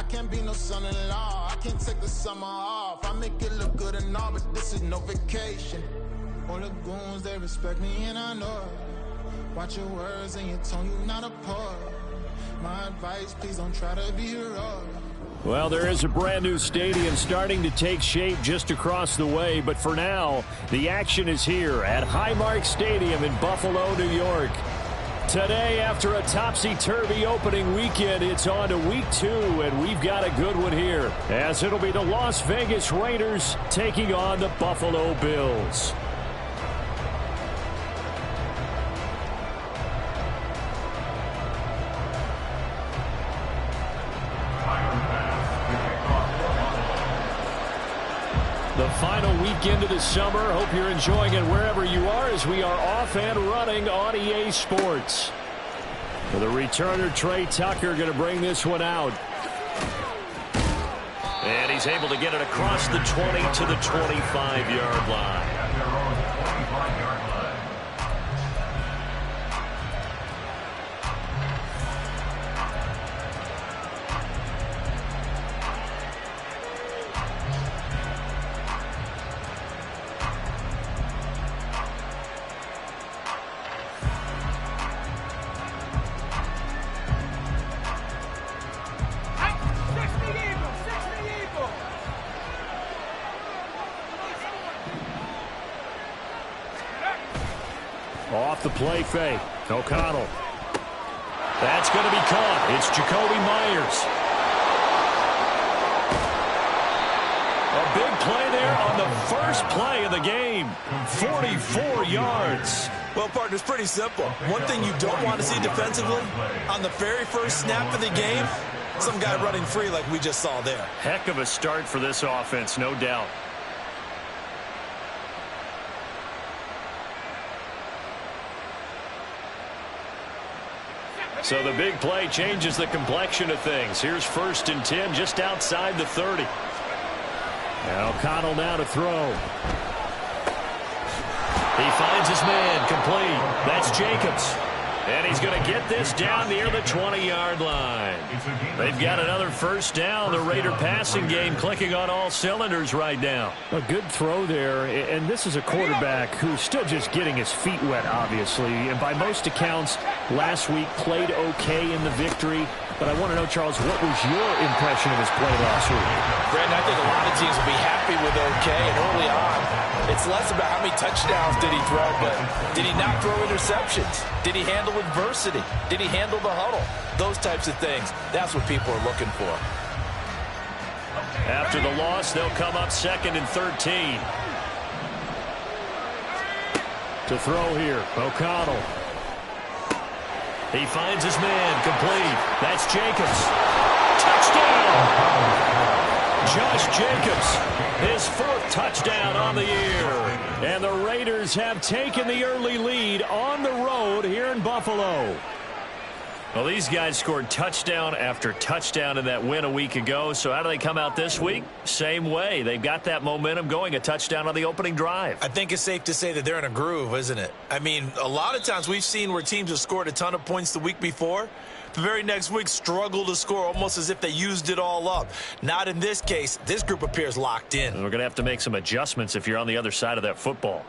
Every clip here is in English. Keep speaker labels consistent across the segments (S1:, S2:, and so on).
S1: can't be no son-in-law. I can't take the summer off. I make it look good and all, but this is no vacation. All the goons, they respect me and I know it. Watch your words and your tone, you not a poet. My advice, please don't try to be heroic.
S2: Well, there is a brand new stadium starting to take shape just across the way, but for now, the action is here at Highmark Stadium in Buffalo, New York. Today, after a topsy-turvy opening weekend, it's on to week 2, and we've got a good one here, as it'll be the Las Vegas Raiders taking on the Buffalo Bills. The final weekend of the summer. Hope you're enjoying it wherever you are as we are off and running on EA Sports. For the returner, Trey Tucker, going to bring this one out. And he's able to get it across the 20 to the 25-yard line. Off the play fake. O'Connell. That's going to be caught. It's Jakobi Meyers. A big play there on the first play of the game. 44 yards.
S3: Well, partner, it's pretty simple. One thing you don't want to see defensively, on the very first snap of the game, some guy running free like we just saw there.
S2: Heck of a start for this offense, no doubt. So the big play changes the complexion of things. Here's 1st and 10 just outside the 30. And O'Connell now to throw. He finds his man complete. That's Jacobs. And he's going to get this down near the 20-yard line. They've got another first down. The Raider passing game clicking on all cylinders right now. A good throw there, and this is a quarterback who's still just getting his feet wet, obviously. And by most accounts, last week played okay in the victory. But I want to know, Charles, what was your impression of his play last week?
S3: Brandon, I think a lot of teams will be happy with okay, and early on, it's less about how many touchdowns did he throw, but did he not throw interceptions? Did he handle adversity? Did he handle the huddle? Those types of things, that's what people are looking for.
S2: After the loss, they'll come up 2nd and 13. To throw here, O'Connell. He finds his man complete. That's Jacobs. Touchdown! Josh Jacobs, his 4th touchdown on the year. And the Raiders have taken the early lead on the road here in Buffalo. Well, these guys scored touchdown after touchdown in that win a week ago. So how do they come out this week? Same way. They've got that momentum going, a touchdown on the opening drive.
S3: I think it's safe to say that they're in a groove, isn't it? I mean, a lot of times we've seen where teams have scored a ton of points the week before. The very next week struggle to score almost as if they used it all up. Not in this case. This group appears locked in.
S2: And we're going to have to make some adjustments if you're on the other side of that football.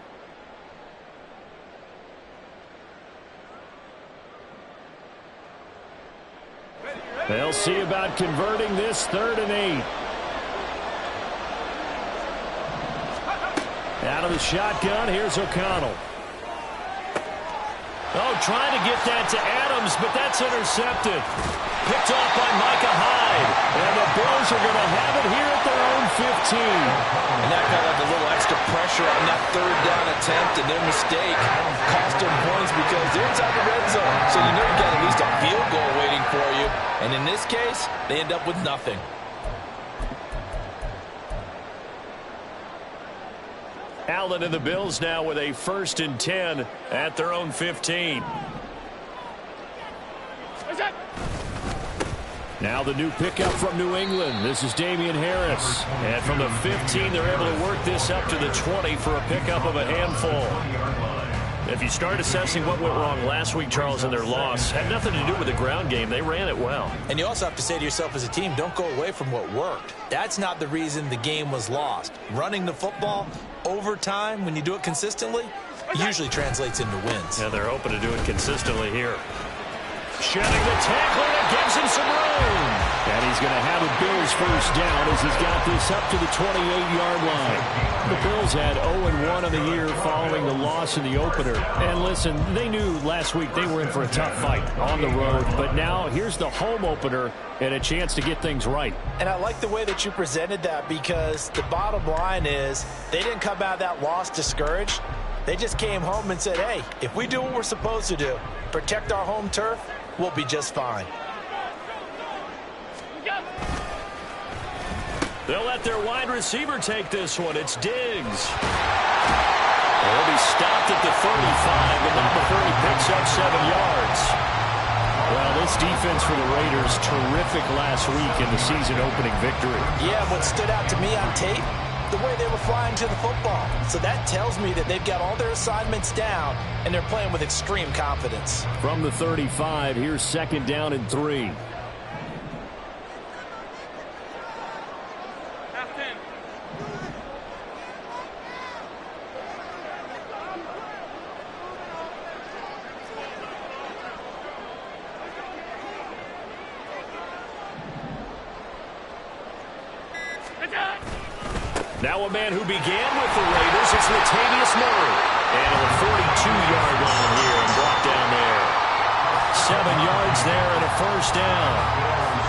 S2: They'll see about converting this 3rd and 8. Out of the shotgun, here's O'Connell. Oh, trying to get that to Adams, but that's intercepted. Picked off by Micah Hyde. And the Bills are going to have it here at their own 15.
S3: And that got like a little extra pressure on that 3rd down attempt, and their mistake cost them points because they're inside the red zone. So you know you got at least a field goal waiting for you. And in this case, they end up with nothing.
S2: Allen and the Bills now with a 1st and 10 at their own 15. Now the new pickup from New England. This is Damian Harris. And from the 15, they're able to work this up to the 20 for a pickup of a handful. If you start assessing what went wrong last week, Charles, in their loss, had nothing to do with the ground game. They ran it well.
S3: And you also have to say to yourself as a team, don't go away from what worked. That's not the reason the game was lost. Running the football over time, when you do it consistently, usually translates into wins.
S2: Yeah, they're hoping to do it consistently here. Shedding the tackle, and it gives him some room. And he's going to have a Bills first down as he's got this up to the 28-yard line. The Bills had 0-1 on the year following the loss in the opener. And listen, they knew last week they were in for a tough fight on the road. But now here's the home opener and a chance to get things right.
S3: And I like the way that you presented that, because the bottom line is they didn't come out of that loss discouraged. They just came home and said, hey, if we do what we're supposed to do, protect our home turf, we'll be just fine.
S2: They'll let their wide receiver take this one. It's Diggs. He'll be stopped at the 35, but number 30 picks up 7 yards. Well, this defense for the Raiders, terrific last week in the season-opening victory.
S3: Yeah, what stood out to me on tape, the way they were flying to the football. So that tells me that they've got all their assignments down, and they're playing with extreme confidence.
S2: From the 35, here's 2nd down and 3. Now a man who began with the Raiders, it's Latavius Murray. And on the 42-yard line here and brought down there. 7 yards there and a first down.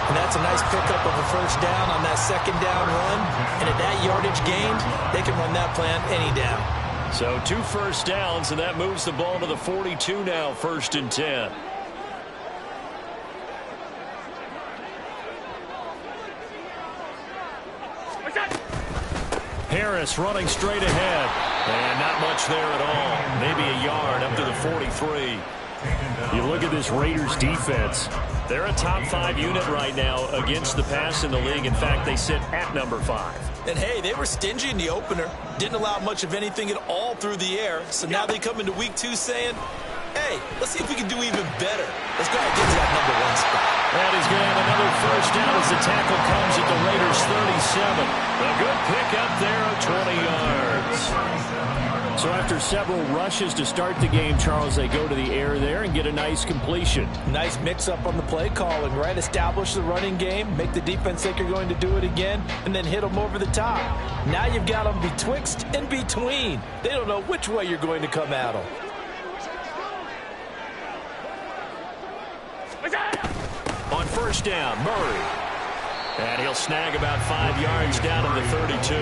S3: And that's a nice pickup of a first down on that 2nd down run. And at that yardage gained, they can run that plan any down.
S2: So 2 first downs, and that moves the ball to the 42 now, 1st and 10. Harris running straight ahead. And not much there at all. Maybe a yard up to the 43. You look at this Raiders defense. They're a top 5 unit right now against the pass in the league. In fact, they sit at number 5.
S3: And hey, they were stingy in the opener. Didn't allow much of anything at all through the air. So now they come into week 2 saying, hey, let's see if we can do even better. Let's go ahead and get to that number 1 spot.
S2: And he's going to have another first down as the tackle comes at the Raiders' 37. A good pickup there of 20 yards. So after several rushes to start the game, Charles, they go to the air there and get a nice completion.
S3: Nice mix-up on the play calling, right? Establish the running game, make the defense think you're going to do it again, and then hit them over the top. Now you've got them betwixt and between. They don't know which way you're going to come at them.
S2: On first down, Murray. And he'll snag about 5 yards down in the 32.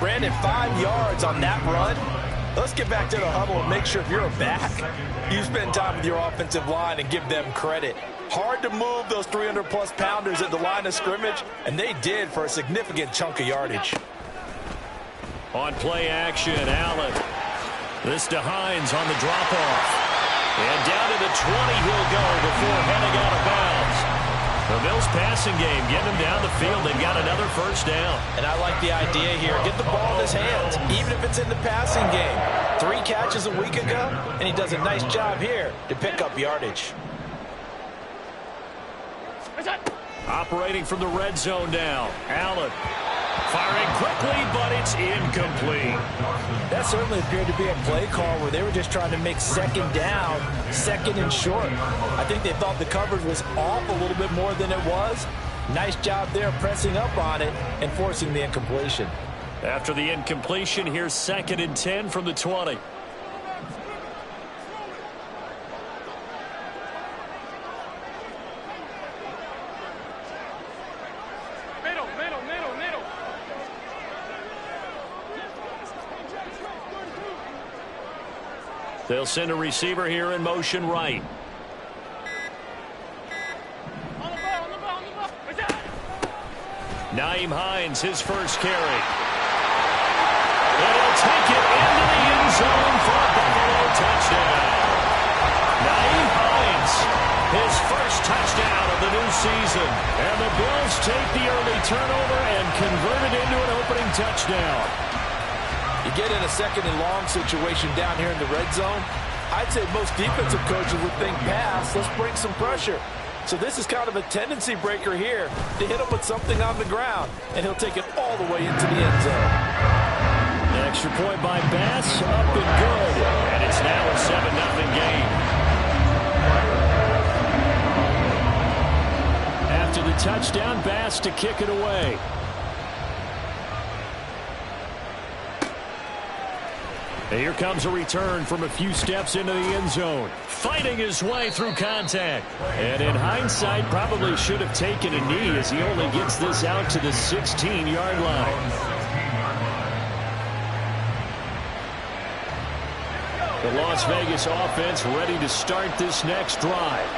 S3: Brandon, 5 yards on that run. Let's get back to the huddle and make sure if you're a back, you spend time with your offensive line and give them credit. Hard to move those 300-plus pounders at the line of scrimmage, and they did for a significant chunk of yardage.
S2: On play action, Allen. This to Hines on the drop-off. And down to the 20 he'll go before heading out of bounds. The Bills passing game, getting them down the field. They've got another first down.
S3: And I like the idea here. Get the ball in his hands, even if it's in the passing game. 3 catches a week ago, and he does a nice job here to pick up yardage.
S2: Operating from the red zone now, Allen. Firing quickly, but it's incomplete.
S3: That certainly appeared to be a play call where they were just trying to make 2nd down, 2nd and short. I think they thought the coverage was off a little bit more than it was. Nice job there pressing up on it and forcing the incompletion.
S2: After the incompletion, here's 2nd and 10 from the 20. They'll send a receiver here in motion right. Nyheim Hines, his first carry. And he'll take it into the end zone for a Buffalo touchdown. Nyheim Hines, his first touchdown of the new season. And the Bills take the early turnover and convert it into an opening touchdown.
S3: You get in a second and long situation down here in the red zone, I'd say most defensive coaches would think pass, let's bring some pressure. So this is kind of a tendency breaker here to hit him with something on the ground, and he'll take it all the way into the end zone.
S2: An extra point by Bass, up and good. And it's now a 7-0 game. After the touchdown, Bass to kick it away. And here comes a return from a few steps into the end zone. Fighting his way through contact. And in hindsight, probably should have taken a knee as he only gets this out to the 16-yard line. The Las Vegas offense ready to start this next drive.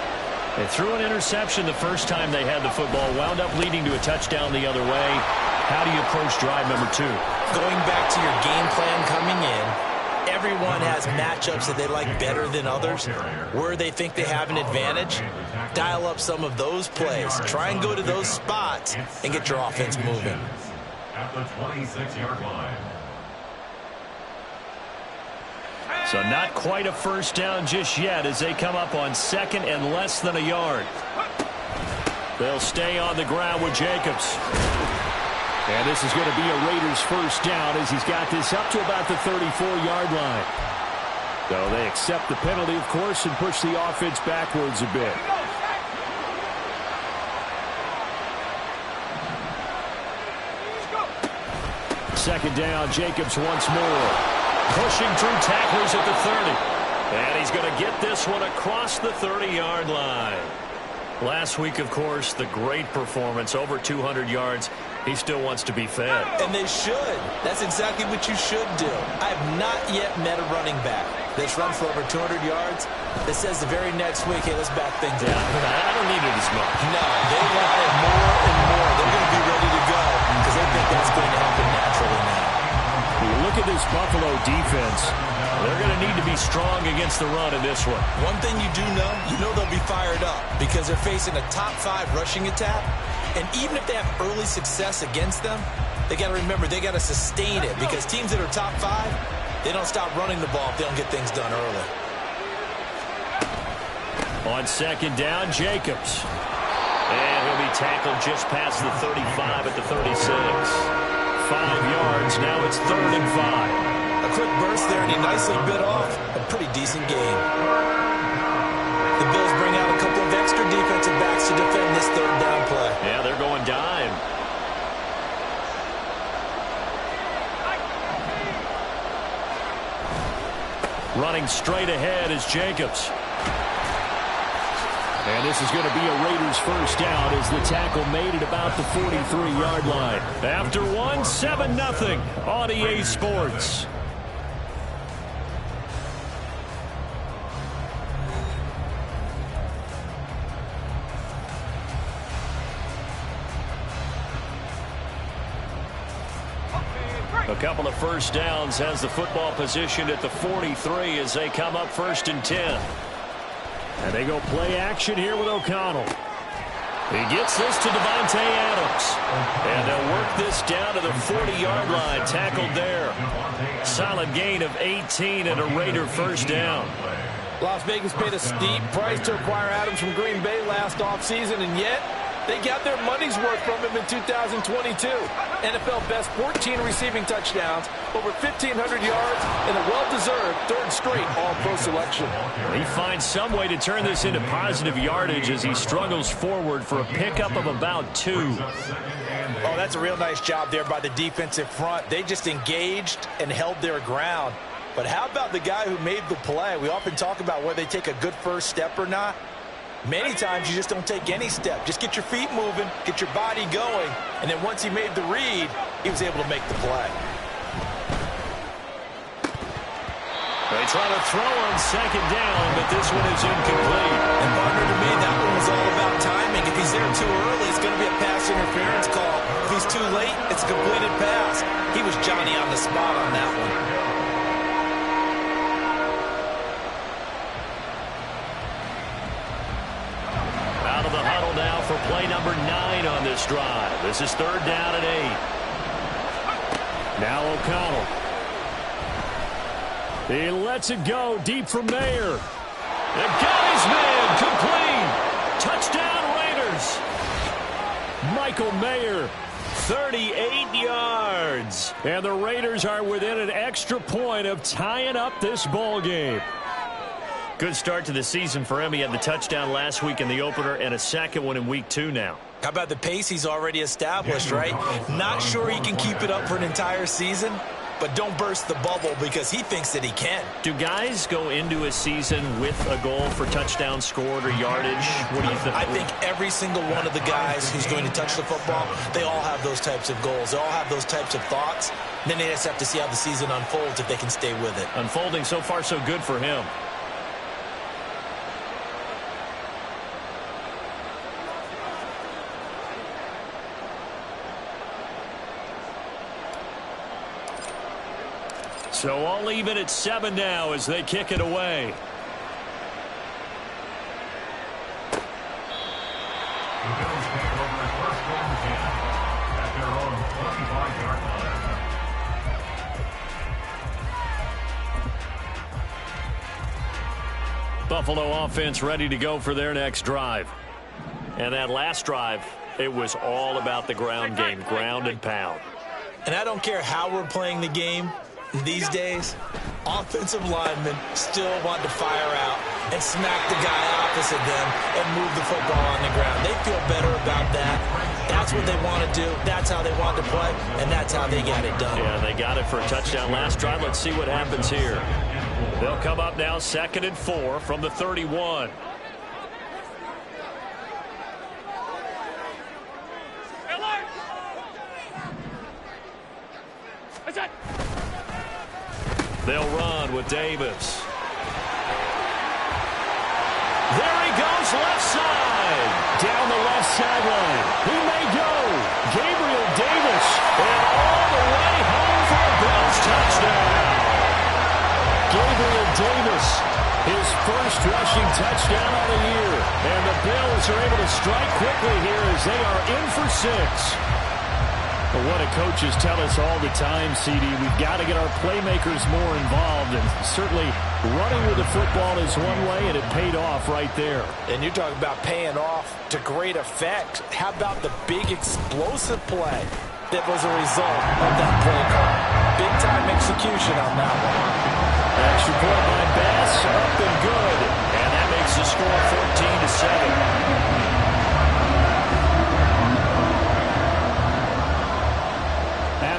S2: They threw an interception the first time they had the football, wound up leading to a touchdown the other way. How do you approach drive number 2?
S4: Going back to your game plan coming in, everyone has matchups that they like better than others. Where they think they have an advantage, dial up some of those plays. Try and go to those spots and get your offense moving.
S5: At the 26-yard line.
S2: So not quite a first down just yet as they come up on second and less than a yard. They'll stay on the ground with Jacobs. And this is going to be a Raiders first down as he's got this up to about the 34-yard line. So they accept the penalty, of course, and push the offense backwards a bit. Second down, Jacobs once more. Pushing through tacklers at the 30. And he's going to get this one across the 30-yard line. Last week, of course, the great performance, over 200 yards. He still wants to be fed.
S4: And they should. That's exactly what you should do. I have not yet met a running back that's run for over 200 yards that says the very next week, hey, let's back things up.
S2: I don't need it as much.
S4: No, they want it more and more. They're going to be ready to go because they think that's going to happen naturally now.
S2: You look at this Buffalo defense, they're going to need to be strong against the run in this one.
S4: One thing you do know, they'll be fired up because they're facing a top 5 rushing attack. And even if they have early success against them, they got to remember they got to sustain it because teams that are top 5, they don't stop running the ball if they don't get things done early.
S2: On second down, Jacobs. And he'll be tackled just past the 35 at the 36. 5 yards. Now it's 3rd and 5.
S4: A quick burst there, and he nicely bit off a pretty decent game. The Bills bring out a couple of extra defensive backs to defend this 3rd down play.
S2: Yeah, they're going dime. Running straight ahead is Jacobs. And this is going to be a Raiders first down as the tackle made at about the 43-yard line. After one, 7-0 on EA Sports. A couple of first downs has the football positioned at the 43 as they come up 1st and 10. And they go play action here with O'Connell. He gets this to Davante Adams. And they'll work this down to the 40-yard line. Tackled there. Solid gain of 18 and a Raider first down.
S3: Las Vegas paid a steep price to acquire Adams from Green Bay last offseason, and yet they got their money's worth from him in 2022. NFL best 14 receiving touchdowns, over 1,500 yards, and a well-deserved 3rd straight All-Pro selection.
S2: He finds some way to turn this into positive yardage as he struggles forward for a pickup of about 2.
S4: Oh, that's a real nice job there by the defensive front. They just engaged and held their ground. But how about the guy who made the play? We often talk about whether they take a good first step or not. Many times you just don't take any step. Just get your feet moving, get your body going, and then once he made the read, he was able to make the play.
S2: They try to throw on second down, but this one is incomplete.
S4: And Barner, to me, that one was all about timing. If he's there too early, it's going to be a pass interference call. If he's too late, it's a completed pass. He was Johnny on the spot on that one.
S2: Out of the huddle now for play number 9 on this drive. This is 3rd down and 8. Now O'Connell. He lets it go deep from Mayer. And got his man complete. Touchdown Raiders. Michael Mayer, 38 yards. And the Raiders are within an extra point of tying up this ball game. Good start to the season for him. He had the touchdown last week in the opener and a second one in week 2 now.
S4: How about the pace he's already established, right? Not sure he can keep it up for an entire season, but don't burst the bubble because he thinks that he can.
S2: Do guys go into a season with a goal for touchdown scored or yardage? What do you think?
S4: I think every single one of the guys who's going to touch the football, they all have those types of goals. They all have those types of thoughts. Then they just have to see how the season unfolds if they can stay with it.
S2: Unfolding so far so good for him. So all even at 7 now as they kick it away.
S5: The Bills take over first and 10 at their own 25-yard line.
S2: Buffalo offense ready to go for their next drive. And that last drive, it was all about the ground game, ground and pound.
S4: And I don't care how we're playing the game. These days, offensive linemen still want to fire out and smack the guy opposite them and move the football on the ground. They feel better about that. That's what they want to do. That's how they want to play, and that's how they got it done.
S2: Yeah, they got it for a touchdown last drive. Let's see what happens here. They'll come up now 2nd and 4 from the 31. They'll run with Davis. There he goes, left side. Down the left sideline. He may go. Gabriel Davis. And all the way home for a Bills touchdown. Gabriel Davis, his first rushing touchdown of the year. And the Bills are able to strike quickly here as they are in for 6. But what do coaches tell us all the time, CD? We've got to get our playmakers more involved, and certainly running with the football is one way, and it paid off right there.
S4: And you're talking about paying off to great effect. How about the big explosive play that was a result of that play call? Big-time execution on that one.
S2: Extra point by Bass, up and good. And that makes the score 14-7.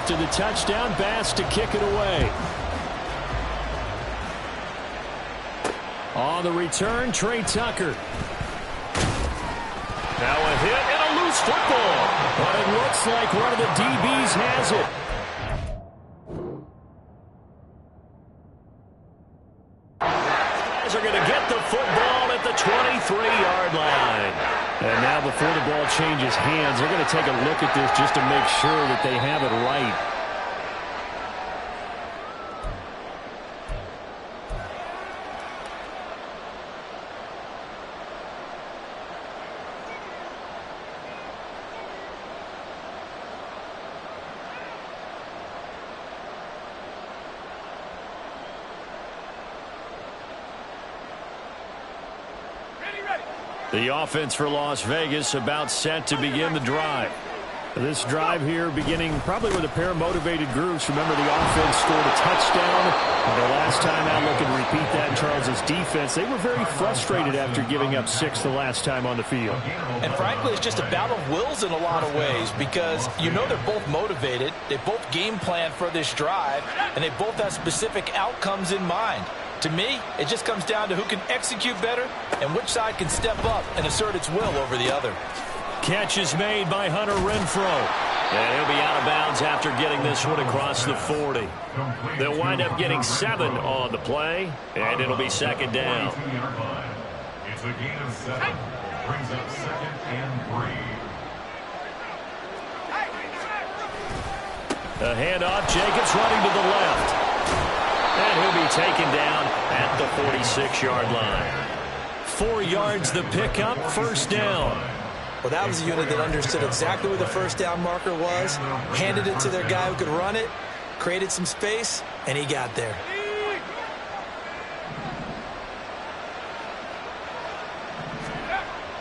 S2: After the touchdown, Bass to kick it away. On the return, Trey Tucker. Now a hit and a loose football. But it looks like one of the DBs has it. Guys are going to get the football at the 23-yard line. And now before the ball changes hands, they're going to take a look at this just to make sure that they have it right. The offense for Las Vegas about set to begin the drive. This drive here beginning probably with a pair of motivated groups. Remember, the offense scored a touchdown. And the last time out, look and repeat that, Charles' defense. They were very frustrated after giving up 6 the last time on the field.
S4: And frankly, it's just a battle of wills in a lot of ways because you know they're both motivated. They both game plan for this drive, and they both have specific outcomes in mind. To me, it just comes down to who can execute better and which side can step up and assert its will over the other.
S2: Catch is made by Hunter Renfrow. And he'll be out of bounds after getting this one across the 40. They'll wind up getting 7 on the play, and it'll be 2nd down.
S5: It's a gain of 7. Brings up 2nd and 3.
S2: A handoff, Jacobs running to the left. And he'll be taken down at the 46-yard line. 4 yards the pickup, 1st down.
S4: Well, that was a unit that understood exactly where the 1st down marker was, handed it to their guy who could run it, created some space, and he got there.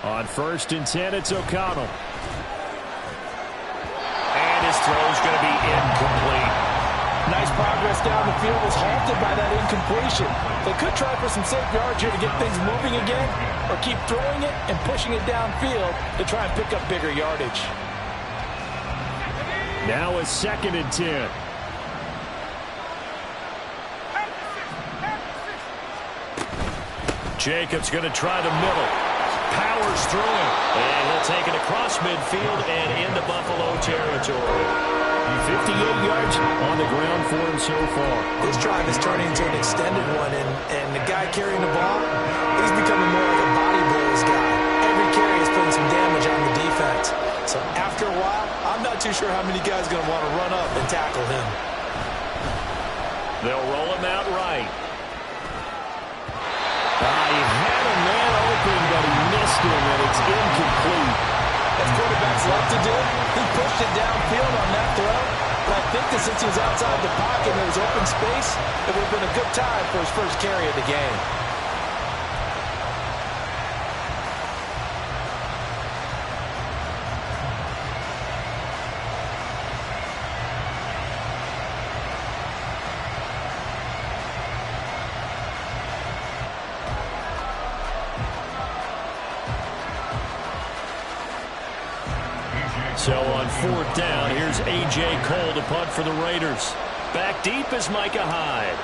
S2: On 1st and 10, it's O'Connell. And his throw's going to be incomplete.
S4: Nice progress down the field was halted by that incompletion. They could try for some safe yards here to get things moving again, or keep throwing it and pushing it downfield to try and pick up bigger yardage.
S2: Now a 2nd and 10. Jacobs going to try the middle. Powers through him. And he'll take it across midfield and into Buffalo territory. 58 yards on the ground for him so far.
S4: This drive is turning into an extended one, and the guy carrying the ball, he's becoming more like a body blows guy. Every carry is putting some damage on the defense. So after a while, I'm not too sure how many guys are going to want to run up and tackle him.
S2: They'll roll him out right. He had a man open, but he missed him, and it's incomplete.
S4: As quarterbacks love to do, he pushed it downfield on that throw. But I think that since he was outside the pocket and there was open space, it would have been a good time for his first carry of the game.
S2: So on 4th down, here's A.J. Cole to punt for the Raiders. Back deep is Micah Hyde.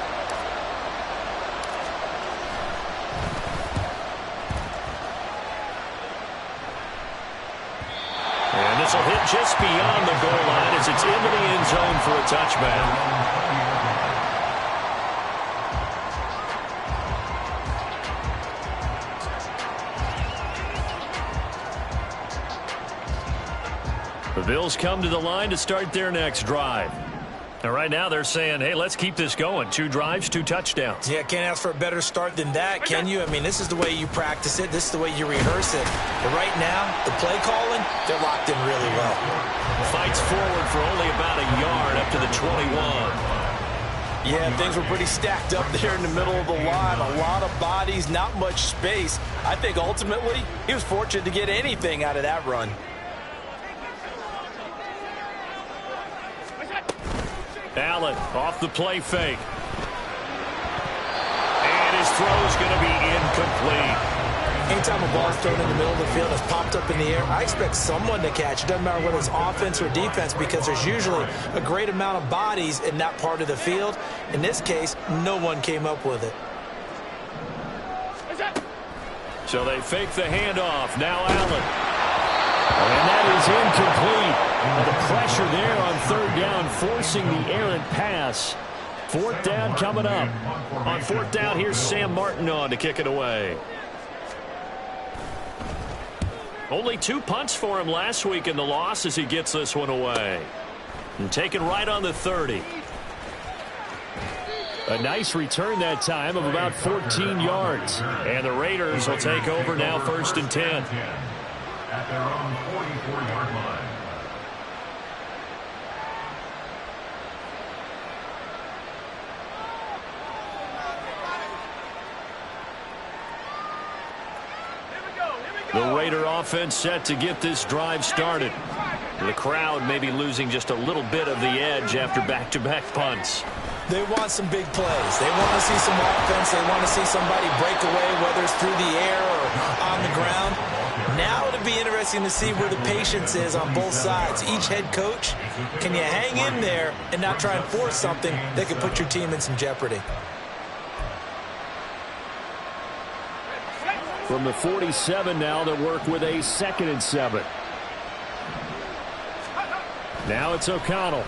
S2: And this will hit just beyond the goal line as it's into the end zone for a touchback. The Bills come to the line to start their next drive. And right now they're saying, hey, let's keep this going. 2 drives, 2 touchdowns.
S4: Yeah, can't ask for a better start than that, can you? I mean, this is the way you practice it. This is the way you rehearse it. But right now, the play calling, they're locked in really well.
S2: Fights forward for only about a yard up to the 21.
S4: Yeah, things were pretty stacked up there in the middle of the line. A lot of bodies, not much space. I think ultimately he was fortunate to get anything out of that run.
S2: Allen off the play fake. And his throw's going to be incomplete.
S4: Anytime a ball is thrown in the middle of the field and it's popped up in the air, I expect someone to catch. It doesn't matter whether it's offense or defense, because there's usually a great amount of bodies in that part of the field. In this case, no one came up with it.
S2: So they fake the handoff. Now Allen. And that is incomplete. The pressure there on 3rd down, forcing the errant pass. 4th down coming up. On 4th down, here's Sam Martin on to kick it away. Only 2 punts for him last week in the loss as he gets this one away. And taken right on the 30. A nice return that time of about 14 yards. And the Raiders will take over now 1st and 10.
S5: At their own 44-yard line.
S2: The Raider offense set to get this drive started. The crowd may be losing just a little bit of the edge after back-to-back punts.
S4: They want some big plays. They want to see some offense. They want to see somebody break away, whether it's through the air or on the ground. Now it'll be interesting to see where the patience is on both sides. Each head coach, can you hang in there and not try and force something that could put your team in some jeopardy?
S2: From the 47 now, they'll work with a 2nd and 7. Now it's O'Connell.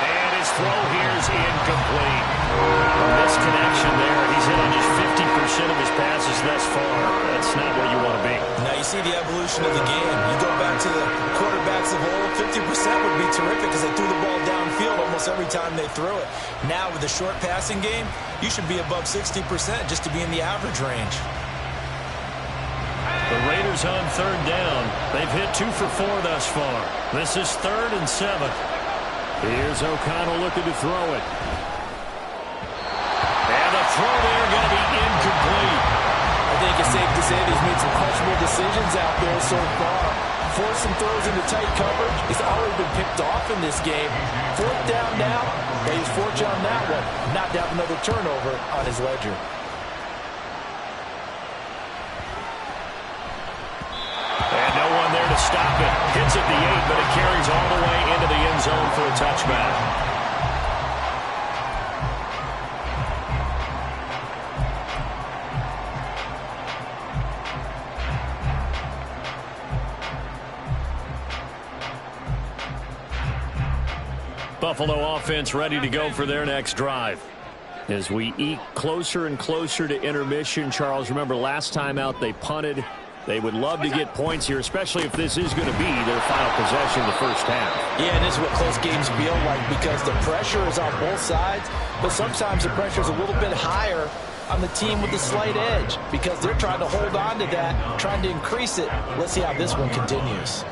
S2: And his throw here is incomplete. A misconnection there. He's hit on just 50% of his passes thus far. That's not where you want to be.
S4: Now you see the evolution of the game. You go back to the quarterbacks of old, 50% would be terrific because they threw the ball downfield almost every time they threw it. Now with the short passing game, you should be above 60% just to be in the average range.
S2: The Raiders on 3rd down. They've hit 2 for 4 thus far. This is 3rd and 7. Here's O'Connell looking to throw it. And the throw there going to be incomplete.
S4: A think it's safe to say that he's made some questionable decisions out there so far. Forced some throws into tight coverage. He's already been picked off in this game. 4th down now, but he's fortunate on that one. Not to have another turnover on his ledger.
S2: And no one there to stop it. Hits at the 8, but it carries all the way into the end zone for a touchback. Buffalo offense ready to go for their next drive. As we eke closer and closer to intermission, Charles, remember last time out they punted. They would love to get points here, especially if this is going to be their final possession of the first half.
S4: Yeah, and this is what close games feel like because the pressure is on both sides, but sometimes the pressure is a little bit higher on the team with the slight edge because they're trying to hold on to that, trying to increase it. Let's see how this one continues.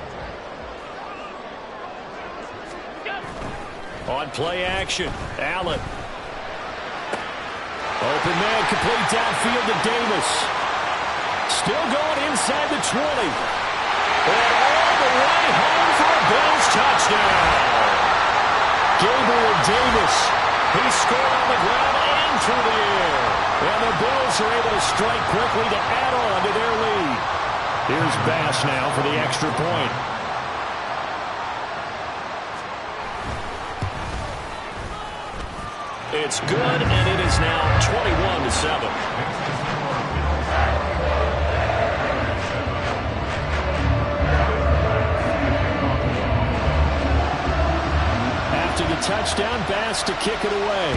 S2: On play action, Allen. Open man, complete downfield to Davis. Still going inside the 20. And all the way home for a Bills touchdown. Gabriel Davis. He scored on the ground and through the air. And the Bills are able to strike quickly to add on to their lead. Here's Bass now for the extra point. It's good, and it is now 21-7. After the touchdown, Bass to kick it away.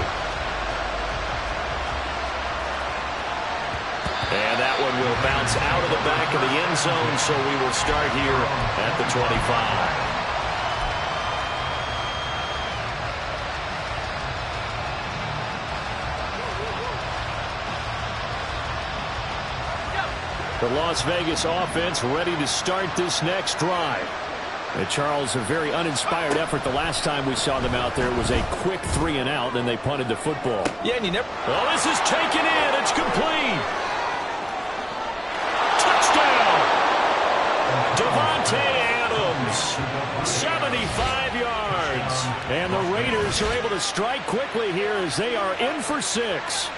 S2: And that one will bounce out of the back of the end zone, so we will start here at the 25. The Las Vegas offense ready to start this next drive. And Charles, a very uninspired effort the last time we saw them out there. It was a quick 3-and-out, then they punted the football.
S4: Yeah, and you never...
S2: Well, this is taken in. It's complete. Touchdown. Davante Adams. 75 yards. And the Raiders are able to strike quickly here as they are in for 6.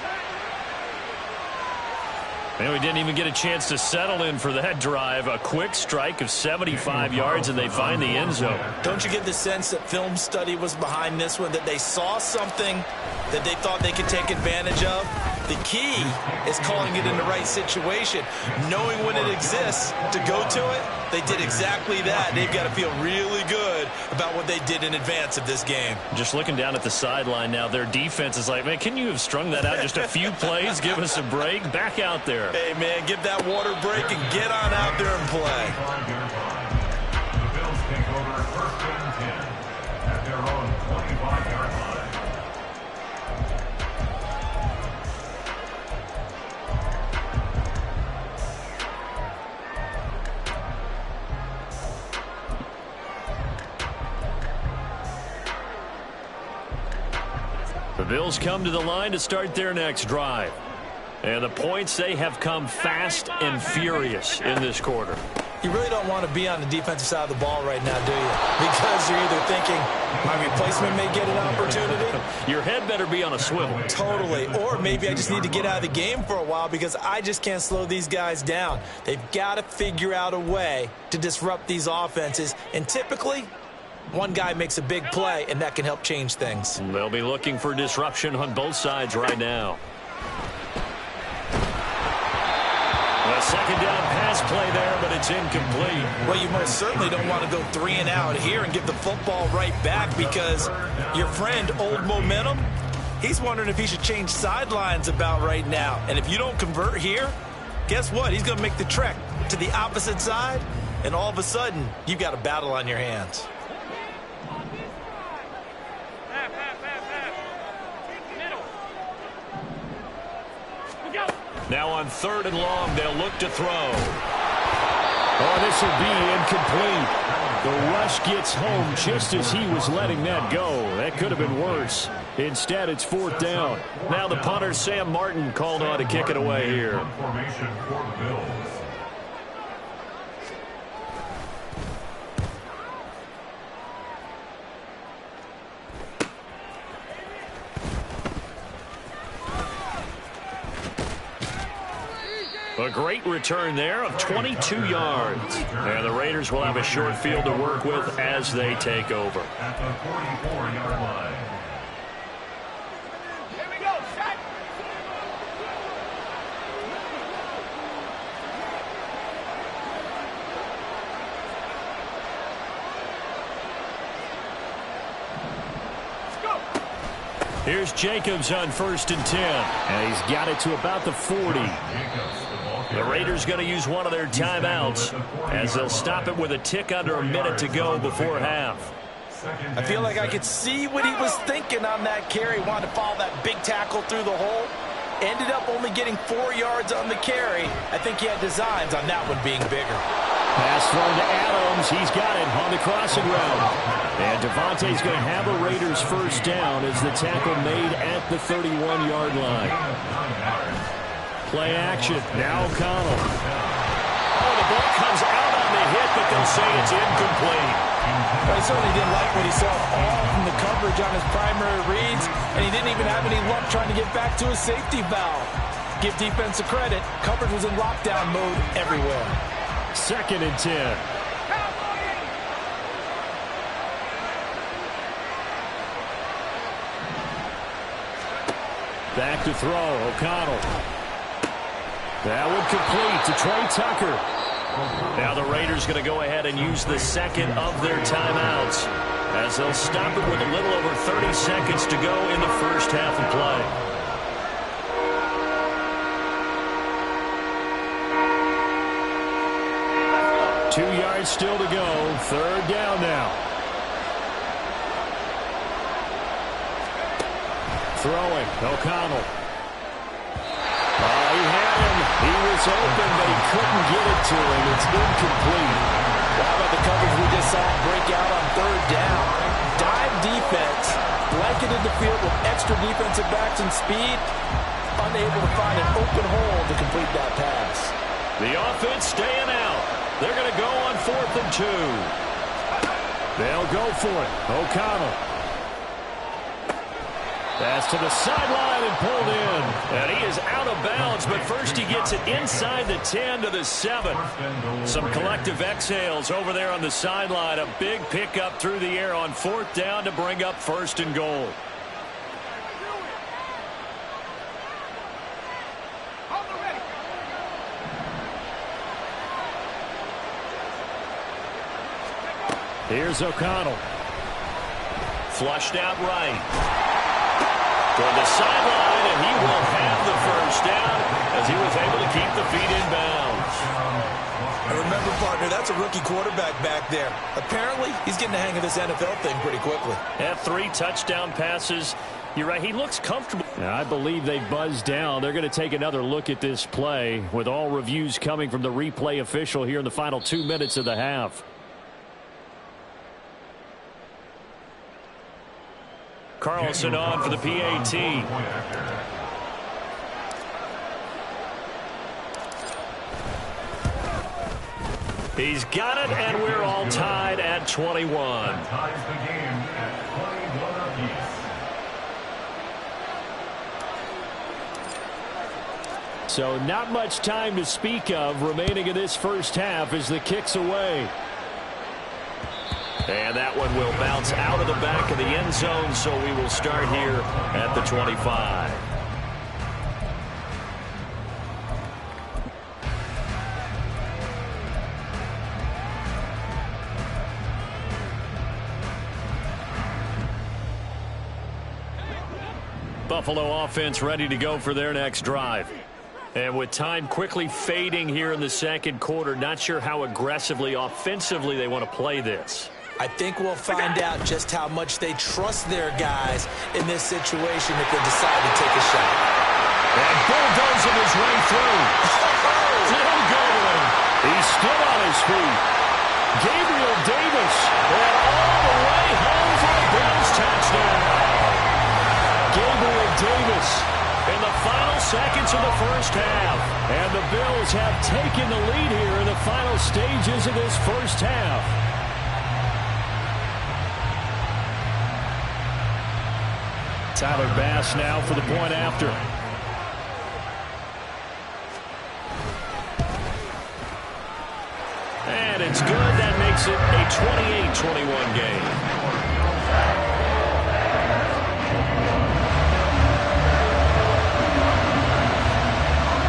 S2: And we didn't even get a chance to settle in for that drive. A quick strike of 75 yards, and they find the end zone.
S4: Don't you get the sense that film study was behind this one, that they saw something that they thought they could take advantage of? The key is calling it in the right situation, knowing when it exists to go to it. They did exactly that. They've got to feel really good about what they did in advance of this game.
S2: Just looking down at the sideline now, their defense is like, man, can you have strung that out just a few plays? Give us a break. Back out there.
S4: Hey, man, give that water break and get on out there and play.
S5: The Bills take over 1st and 10 at their own 25-yard line.
S2: The Bills come to the line to start their next drive. And the points, they have come fast and furious in this quarter.
S4: You really don't want to be on the defensive side of the ball right now, do you? Because you're either thinking, my replacement may get an opportunity.
S2: Your head better be on a swivel.
S4: Totally. Or maybe I just need to get out of the game for a while because I just can't slow these guys down. They've got to figure out a way to disrupt these offenses. And typically, one guy makes a big play, and that can help change things.
S2: They'll be looking for disruption on both sides right now. A second down pass play there, but it's incomplete.
S4: Well, you most certainly don't want to go 3-and-out here and give the football right back because your friend, Old Momentum, he's wondering if he should change sidelines about right now. And if you don't convert here, guess what? He's going to make the trek to the opposite side, and all of a sudden, you've got a battle on your hands.
S2: Now on 3rd and long, they'll look to throw. Oh, this will be incomplete. The rush gets home just as he was letting that go. That could have been worse. Instead, it's 4th down. Now the punter, Sam Martin, called on to kick it away here.
S5: Formation for the Bills.
S2: A great return there of 22 yards. And the Raiders will have a short field to work with as they take over.
S5: At the 44-yard line.
S6: Here we go, set.
S2: Here's Jacobs on 1st and 10. And he's got it to about the 40. The Raiders going to use one of their timeouts as they'll stop it with a tick under a minute to go before half.
S4: I feel like I could see what he was thinking on that carry. Wanted to follow that big tackle through the hole. Ended up only getting 4 yards on the carry. I think he had designs on that one being bigger.
S2: Pass thrown to Adams. He's got it on the crossing route. And Devontae's going to have a Raiders first down as the tackle made at the 31-yard line. Play action. Now O'Connell. Oh, the ball comes out on the hit, but they'll say it's incomplete.
S4: Well, he certainly didn't like what he saw all from the coverage on his primary reads, and he didn't even have any luck trying to get back to his safety valve. Give defense a credit. Coverage was in lockdown mode everywhere.
S2: 2nd and 10. Back to throw. O'Connell. That one complete to Trey Tucker. Now the Raiders going to go ahead and use the second of their timeouts as they'll stop it with a little over 30 seconds to go in the first half of play. Two yards still to go. 3rd down now. Throwing. O'Connell. He had him. He was open, but he couldn't get it to him. It's incomplete.
S4: How about the coverage we just saw break out on 3rd down? Dive defense. Blanketed the field with extra defensive backs and speed. Unable to find an open hole to complete that pass.
S2: The offense staying out. They're going to go on 4th and 2. They'll go for it. O'Connell. Pass to the sideline and pulled in. And he is out of bounds, but first he gets it inside the 10 to the 7. Some collective exhales over there on the sideline. A big pickup through the air on 4th down to bring up 1st and goal. Here's O'Connell. Flushed out right. Toward the sideline, and he will have the first down as he was able to keep the feet in bounds.
S4: And remember, partner, that's a rookie quarterback back there. Apparently, he's getting the hang of this NFL thing pretty quickly.
S2: Had 3 touchdown passes. You're right, he looks comfortable. Now, I believe they buzzed down. They're going to take another look at this play with all reviews coming from the replay official here in the final 2 minutes of the half. Carlson on for the PAT. He's got it, and we're all tied at 21.
S5: Ties the game at 21 apiece.
S2: So not much time to speak of remaining in this first half as the kick's away. And that one will bounce out of the back of the end zone, so we will start here at the 25. Buffalo offense ready to go for their next drive. And with time quickly fading here in the second quarter, not sure how aggressively, offensively they want to play this.
S4: I think we'll find out just how much they trust their guys in this situation if they decide to take a shot.
S2: And bulldozing his way through. Still going. He's still on his feet. Gabriel Davis. first half. And the Bills have taken the lead here in the final stages of this first half. Tyler Bass now for the point after. And it's good. That makes it a 28-21 game.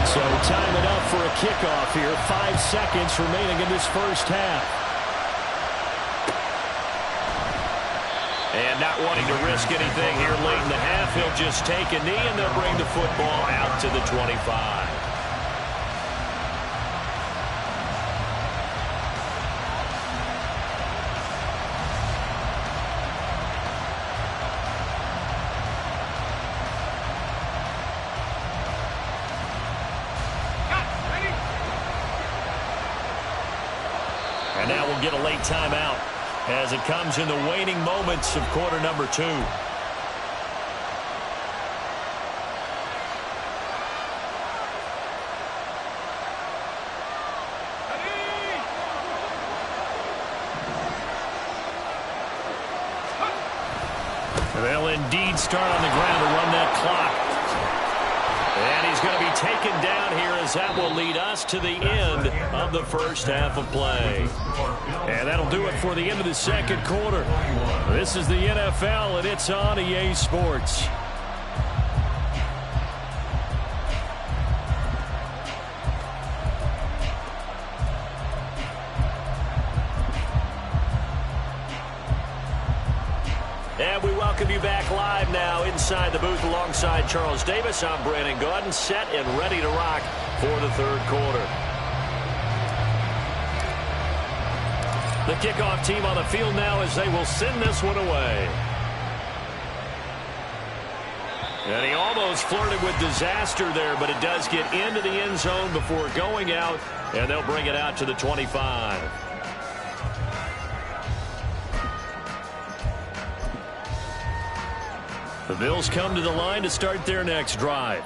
S2: So time enough for a kickoff here. 5 seconds remaining in this first half. And not wanting to risk anything here late in the half, he'll just take a knee and they'll bring the football out to the 25. And now we'll get a late timeout as it comes in the waning moments of quarter number 2. They'll indeed start on the ground to run that clock. And he's going to be taken down here as that will lead us to the end of the first half of play. And that'll do it for the end of the second quarter. This is the NFL, and it's on EA Sports. And we welcome you back live now inside the booth alongside Charles Davis. I'm Brandon Gaudin, set and ready to rock for the third quarter. The kickoff team on the field now as they will send this one away. And he almost flirted with disaster there, but it does get into the end zone before going out, and they'll bring it out to the 25. The Bills come to the line to start their next drive.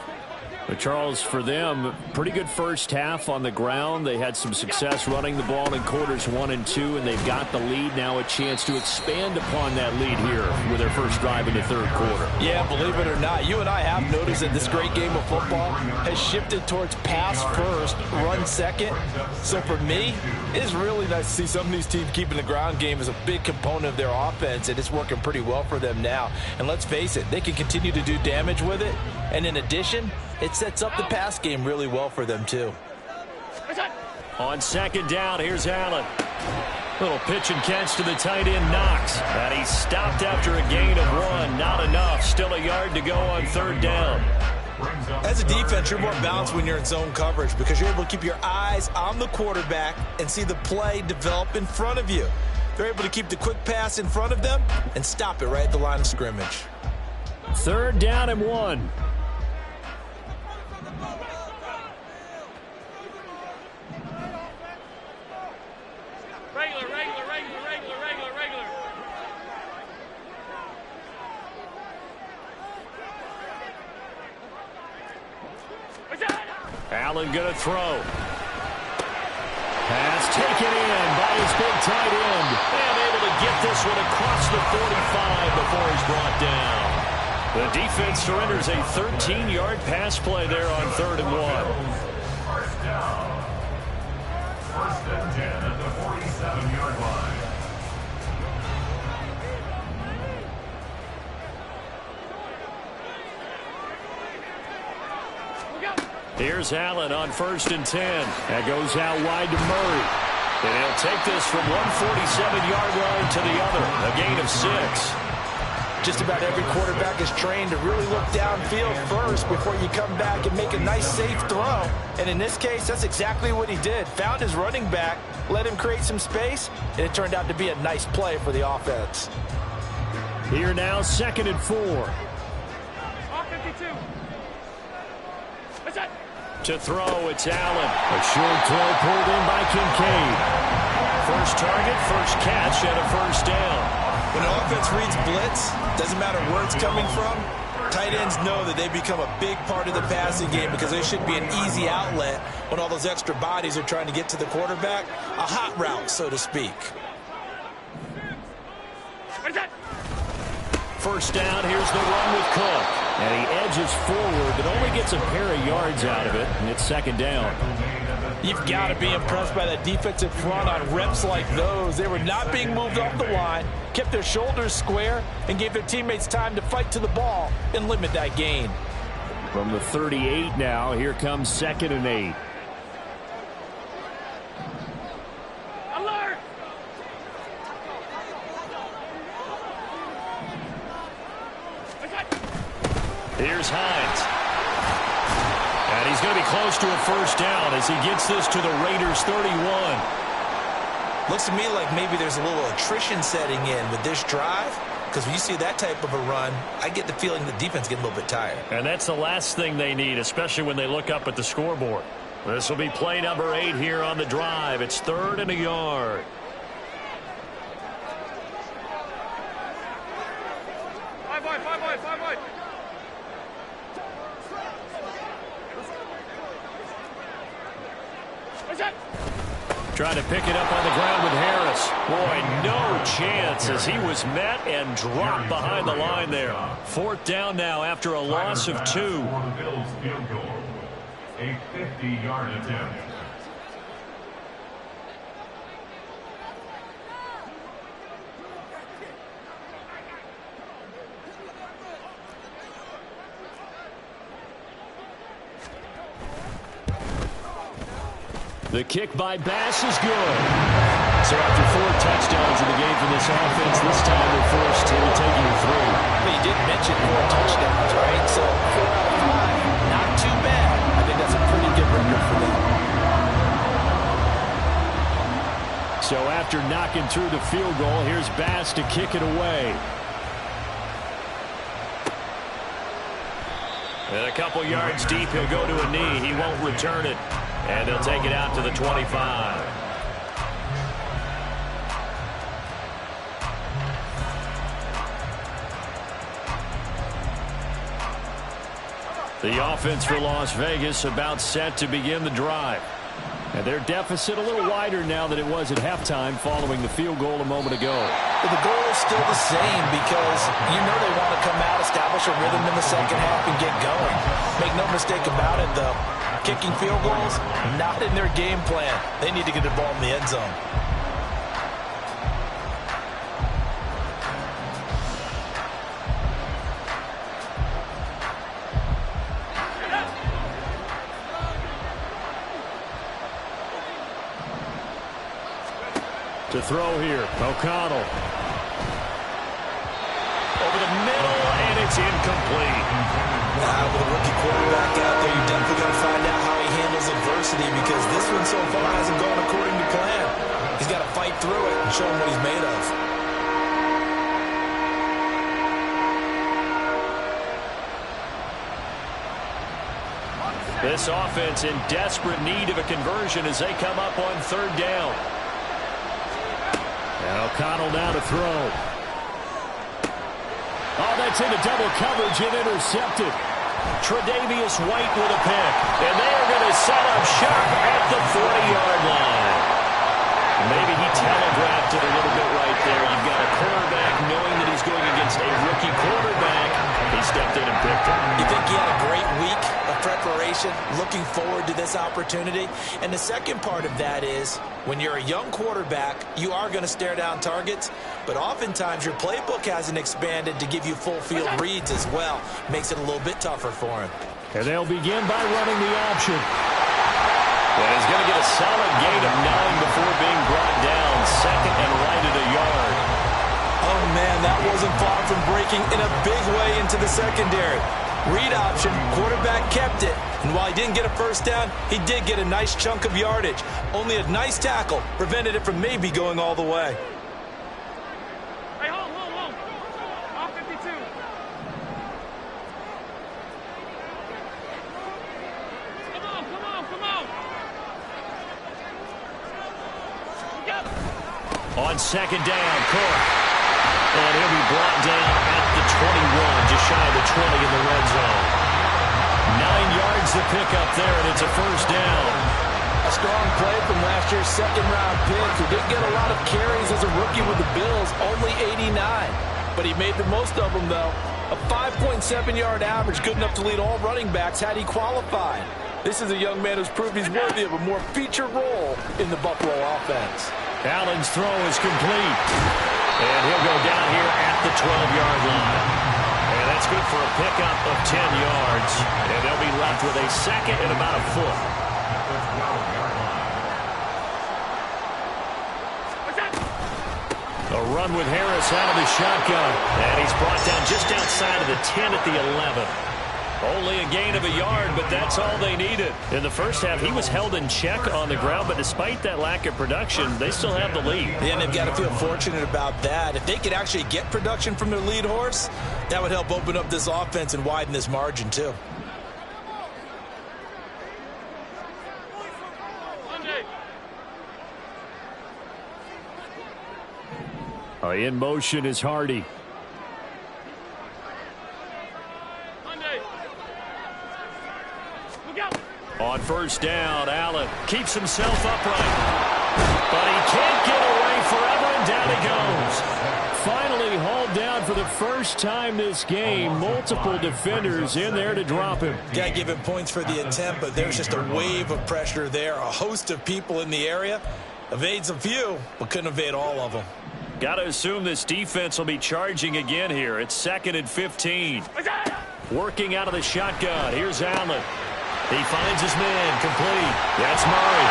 S2: But Charles, for them, pretty good first half on the ground. They had some success running the ball in quarters 1 and 2, and they've got the lead now, a chance to expand upon that lead here with their first drive in the third quarter.
S4: Yeah, believe it or not, you and I have noticed that this great game of football has shifted towards pass first, run second. So for me, it's really nice to see some of these teams keeping the ground game as a big component of their offense, and it's working pretty well for them now. And let's face it, they can continue to do damage with it. And in addition, it sets up the pass game really well for them, too.
S2: On second down, here's Allen. Little pitch and catch to the tight end, Knox. And he stopped after a gain of 1. Not enough. Still a yard to go on third down.
S4: As a defense, you're more balanced when you're in zone coverage because you're able to keep your eyes on the quarterback and see the play develop in front of you. They're able to keep the quick pass in front of them and stop it right at the line of scrimmage.
S2: Third down and 1. Allen going to throw. Pass taken in by his big tight end. And able to get this one across the 45 before he's brought down. The defense surrenders a 13-yard pass play there on 3rd and 1.
S5: First down. 1st and 10 at the 47-yard line.
S2: Here's Allen on 1st and 10. That goes out wide to Murray. And he'll take this from 147-yard line to the other. A gain of 6.
S4: Just about every quarterback is trained to really look downfield first before you come back and make a nice, safe throw. And in this case, that's exactly what he did. Found his running back, let him create some space, and it turned out to be a nice play for the offense.
S2: Here now, 2nd and 4. To throw, it's Allen. A short throw pulled in by Kincaid. First target, first catch, and a first down.
S4: When an offense reads blitz, doesn't matter where it's coming from, Tight ends know that they become a big part of the passing game because they should be an easy outlet when all those extra bodies are trying to get to the quarterback. A hot route, so to speak.
S2: First down, here's the run with Cook. And he edges forward, but only gets a pair of yards out of it, and it's second down.
S4: You've got to be impressed by that defensive front on reps like those. They were not being moved off the line, kept their shoulders square, and gave their teammates time to fight to the ball and limit that gain.
S2: From the 38 now, here comes 2nd and 8.
S6: Alert!
S2: Here's Hines. And he's going to be close to a first down as he gets this to the Raiders' 31.
S4: Looks to me like maybe there's a little attrition setting in with this drive, because when you see that type of a run, I get the feeling the defense getting a little bit tired.
S2: And that's the last thing they need, especially when they look up at the scoreboard. This will be play number 8 here on the drive. It's 3rd and a yard.
S6: Five boy.
S2: Trying to pick it up on the ground with Harris. Boy, no chance as he was met and dropped behind the line there. 4th down now after a loss of 2.
S5: For the Bills field goal. A 50-yard attempt.
S2: The kick by Bass is good. So after 4 touchdowns in the game for this offense, this time they're forced to take it 3.
S4: But you did mention 4 touchdowns, right? So 4 out of 5, not too bad. I think that's a pretty good record for them.
S2: So after knocking through the field goal, here's Bass to kick it away. And a couple yards deep, he'll go to a knee. He won't return it. And they'll take it out to the 25. The offense for Las Vegas about set to begin the drive. And their deficit a little wider now than it was at halftime following the field goal a moment ago.
S4: But the goal is still the same because you know they want to come out, establish a rhythm in the second half, and get going. Make no mistake about it, though. Kicking field goals, not in their game plan. They need to get the ball in the end zone.
S2: To throw here, O'Connell. Over the middle, and it's incomplete.
S4: With a rookie quarterback out there, you're definitely going to find out how he handles adversity because this one so far hasn't gone according to plan. He's got to fight through it and show him what he's made of.
S2: This offense in desperate need of a conversion as they come up on 3rd down. And O'Connell now to throw. Oh, that's into double coverage and intercepted. Tre'Davious White with a pick. And they are going to set up shop at the 40-yard line. Maybe he telegraphed it a little bit right there. You've got a quarterback knowing that he's going against a rookie quarterback. He stepped in and picked him.
S4: You think he had a great week of preparation, looking forward to this opportunity? And the second part of that is, when you're a young quarterback, you are going to stare down targets, but oftentimes your playbook hasn't expanded to give you full field reads as well. Makes it a little bit tougher for him.
S2: And they'll begin by running the option. And he's going to get a solid gain of 9 before being brought down. 2nd and right at a yard.
S4: Oh, man, that wasn't far from breaking in a big way into the secondary. Read option, quarterback kept it. And while he didn't get a first down, he did get a nice chunk of yardage. Only a nice tackle prevented it from maybe going all the way.
S6: Hey, hold. Off 52. Come on.
S2: On 2nd down, Cook. And he'll be brought down at the 21, just shy of the 20 in the red zone. 9 yards to pick up there, and it's a first down.
S3: A strong play from last year's second-round pick, who didn't get a lot of carries as a rookie with the Bills, only 89. But he made the most of them, though. A 5.7-yard average, good enough to lead all running backs had he qualified. This is a young man who's proved he's worthy of a more featured role in the Buffalo offense.
S2: Allen's throw is complete. And he'll go down here at the 12-yard line. And that's good for a pickup of 10 yards. And they'll be left with a second and about a foot. A run with Harris out of the shotgun. And he's brought down just outside of the 10 at the 11. Only a gain of a yard, but that's all they needed. In the first half, he was held in check on the ground, but despite that lack of production, they still have the lead.
S3: And they've got to feel fortunate about that. If they could actually get production from their lead horse, that would help open up this offense and widen this margin, too.
S2: In motion is Hardy. On first down, Allen keeps himself upright. But he can't get away forever, and down he goes. Finally hauled down for the first time this game. Multiple defenders in there to drop him.
S3: Got to give him points for the attempt, but there's just a wave of pressure there. A host of people in the area. Evades a few, but couldn't evade all of them.
S2: Got to assume this defense will be charging again here. It's 2nd and 15. Working out of the shotgun. Here's Allen. He finds his man, complete. That's Murray.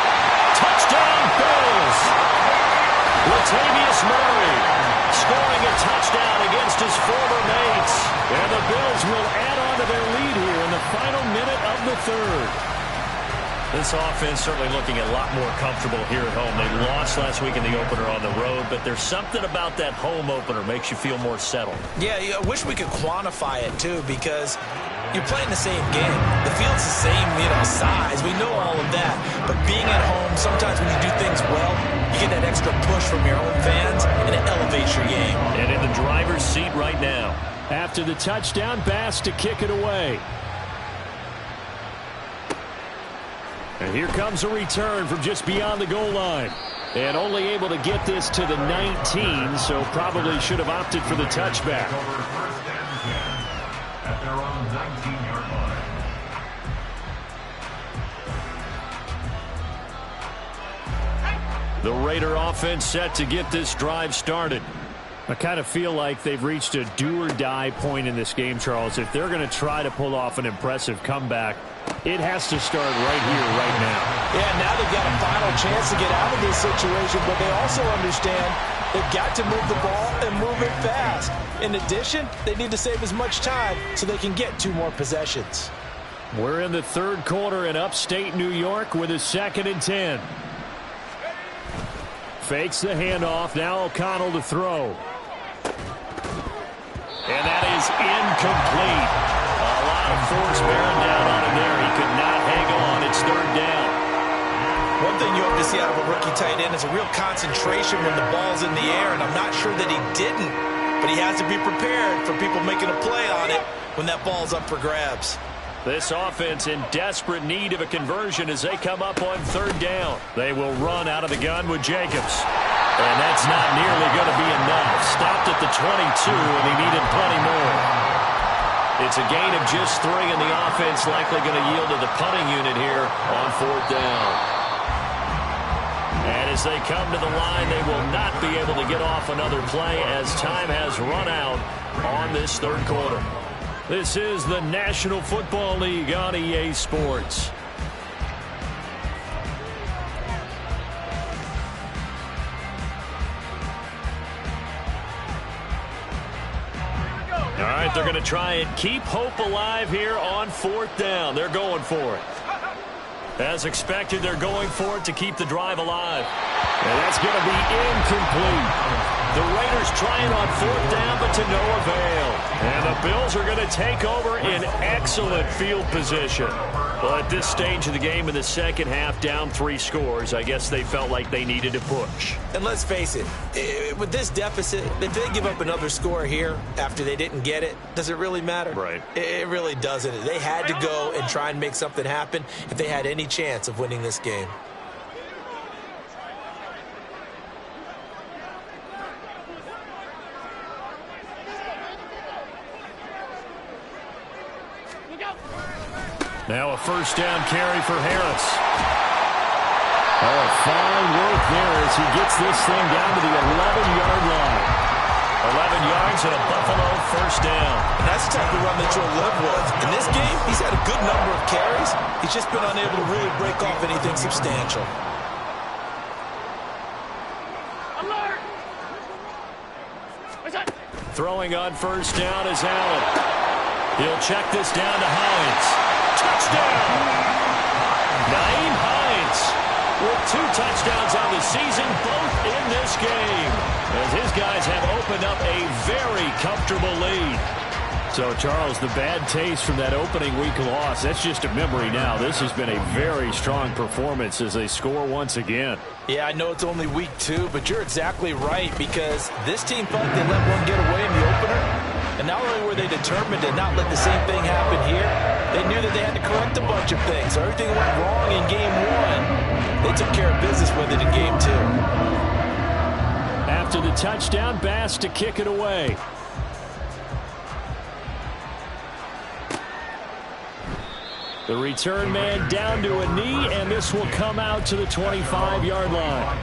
S2: Touchdown, Bills! Latavius Murray scoring a touchdown against his former mates. And the Bills will add on to their lead here in the final minute of the third. This offense certainly looking a lot more comfortable here at home. They lost last week in the opener on the road, but there's something about that home opener makes you feel more settled.
S3: Yeah, I wish we could quantify it, too, because you're playing the same game. The field's the same, size. We know all of that. But being at home, sometimes when you do things well, you get that extra push from your own fans, and it elevates your game.
S2: And in the driver's seat right now. After the touchdown, Bass to kick it away. And here comes a return from just beyond the goal line. And only able to get this to the 19, so probably should have opted for the touchback.
S5: At their own 19-yard line.
S2: The Raider offense set to get this drive started. I kind of feel like they've reached a do-or-die point in this game, Charles. If they're going to try to pull off an impressive comeback, it has to start right here, right now.
S3: Yeah, now they've got a final chance to get out of this situation, but they also understand they've got to move the ball and move it fast. In addition, they need to save as much time so they can get 2 more possessions.
S2: We're in the third quarter in upstate New York with a 2nd and 10. Fakes the handoff. Now O'Connell to throw. And that is incomplete. A lot of force bearing down on him there. He could not hang on. It's 3rd down.
S3: One thing you hope to see out of a rookie tight end is a real concentration when the ball's in the air, and I'm not sure that he didn't, but he has to be prepared for people making a play on it when that ball's up for grabs.
S2: This offense in desperate need of a conversion as they come up on 3rd down. They will run out of the gun with Jacobs. And that's not nearly going to be enough. Stopped at the 22, and he needed plenty more. It's a gain of just 3, and the offense likely going to yield to the punting unit here on 4th down. And as they come to the line, they will not be able to get off another play as time has run out on this 3rd quarter. This is the National Football League on EA Sports. All right, they're going to try and keep hope alive here on 4th down. They're going for it. As expected, they're going for it to keep the drive alive. And that's going to be incomplete. The Raiders trying on 4th down, but to no avail. And the Bills are going to take over in excellent field position. Well, at this stage of the game in the second half, down 3 scores, I guess they felt like they needed to push.
S4: And let's face it, with this deficit, if they give up another score here after they didn't get it, does it really matter?
S2: Right.
S4: It really doesn't. They had to go and try and make something happen if they had any chance of winning this game.
S2: Now a first down carry for Harris. Oh, fine work there as he gets this thing down to the 11-yard line. 11 yards and a Buffalo first down.
S4: And that's the type of run that you'll live with. In this game, he's had a good number of carries. He's just been unable to really break off anything substantial.
S6: Alert!
S2: Throwing on first down is Allen. He'll check this down to Hines. Touchdown! Nyheim Hines with 2 touchdowns on the season, both in this game, as his guys have opened up a very comfortable lead. So, Charles, the bad taste from that opening week loss, that's just a memory now. This has been a very strong performance as they score once again.
S4: Yeah, I know it's only week 2, but you're exactly right, because this team felt they let one get away in the opener. And not only were they determined to not let the same thing happen here, they knew that they had to correct a bunch of things. So everything went wrong in game 1. They took care of business with it in game 2.
S2: After the touchdown, Bass to kick it away. The return man down to a knee, and this will come out to the 25-yard line.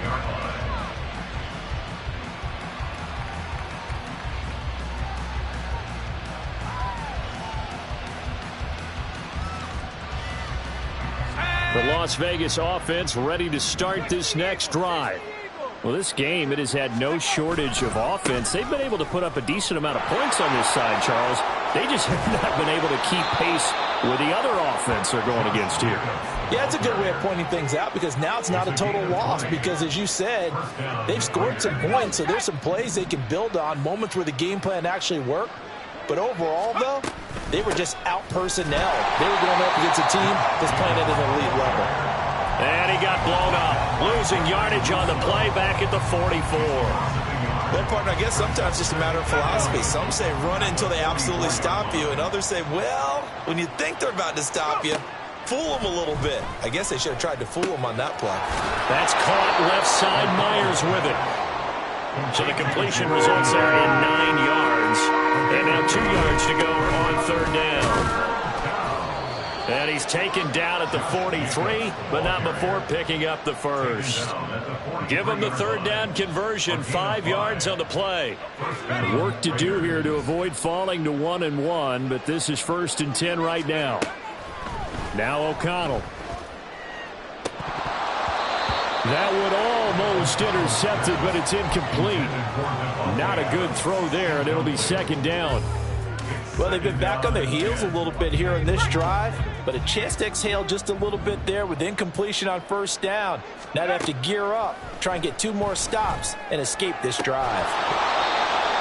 S2: The Las Vegas offense ready to start this next drive. Well, this game, it has had no shortage of offense. They've been able to put up a decent amount of points on this side, Charles. They just have not been able to keep pace with the other offense they're going against here.
S4: Yeah, it's a good way of pointing things out, because now it's not a total loss, because as you said, they've scored some points, so there's some plays they can build on, moments where the game plan actually worked. But overall, though, they were just out-personnel. They were going up against a team that's playing at an elite level.
S2: And he got blown up, losing yardage on the play back at the 44.
S4: Well, partner, I guess sometimes it's just a matter of philosophy. Some say run until they absolutely stop you, and others say, well, when you think they're about to stop you, fool them a little bit. I guess they should have tried to fool them on that play.
S2: That's caught left side. Myers with it. So the completion results there in 9 yards. And now 2 yards to go on third down. And he's taken down at the 43, but not before picking up the first. Give him the third down conversion, 5 yards on the play. Work to do here to avoid falling to 1-1, but this is 1st and 10 right now. Now O'Connell. That would almost intercepted, but it's incomplete. Not a good throw there, and it'll be 2nd down.
S4: Well, they've been back on their heels a little bit here on this drive, but a chance to exhale just a little bit there with incompletion on first down. Now they have to gear up, try and get 2 more stops, and escape this drive.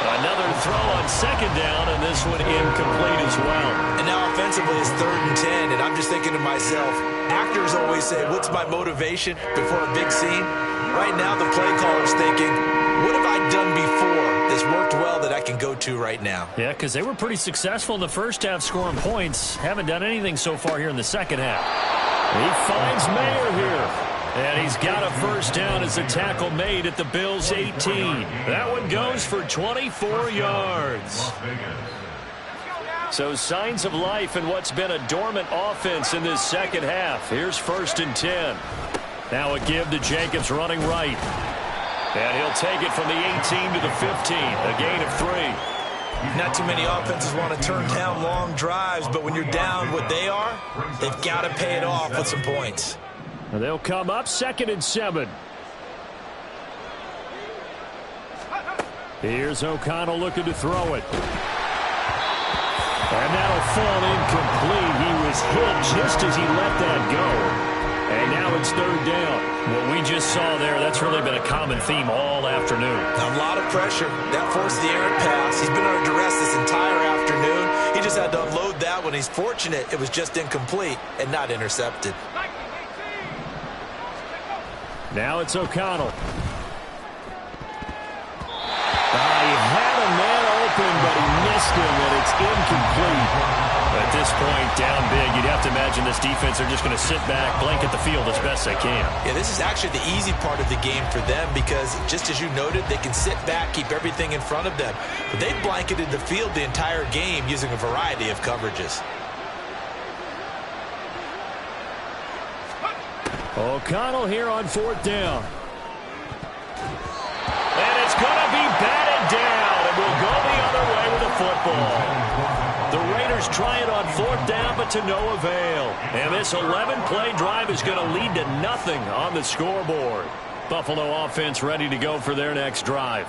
S2: Another throw on 2nd down, and this one incomplete as well.
S4: And now offensively it's 3rd and 10, and I'm just thinking to myself, actors always say, what's my motivation before a big scene? Right now the play caller's thinking, what have I done before that's worked well that I can go to right now?
S2: Yeah, because they were pretty successful in the first half scoring points. Haven't done anything so far here in the second half. He finds Mayer here. And he's got a first down as a tackle made at the Bills' 18. That one goes for 24 yards. So signs of life in what's been a dormant offense in this second half. Here's 1st and 10. Now a give to Jacobs running right. And he'll take it from the 18 to the 15, a gain of 3.
S4: Not too many offenses want to turn down long drives, but when you're down what they are, they've got to pay it off with some points.
S2: And they'll come up 2nd and 7. Here's O'Connell looking to throw it. And that'll fall incomplete. He was hit just as he let that go. And now it's third down. What we just saw there, that's really been a common theme all afternoon.
S4: A lot of pressure. That forced the errant pass. He's been under duress this entire afternoon. He just had to unload that one. He's fortunate it was just incomplete and not intercepted.
S2: Now it's O'Connell. He had a man open, but he missed him, and it's incomplete. At this point, down big, you'd have to imagine this defense are just going to sit back, blanket the field as best they can.
S4: Yeah, this is actually the easy part of the game for them because, just as you noted, they can sit back, keep everything in front of them. But they've blanketed the field the entire game using a variety of coverages.
S2: O'Connell here on fourth down. And it's going to be batted down, and we'll go the other way with the football. The Raiders try it on fourth down, but to no avail. And this 11-play drive is going to lead to nothing on the scoreboard. Buffalo offense ready to go for their next drive.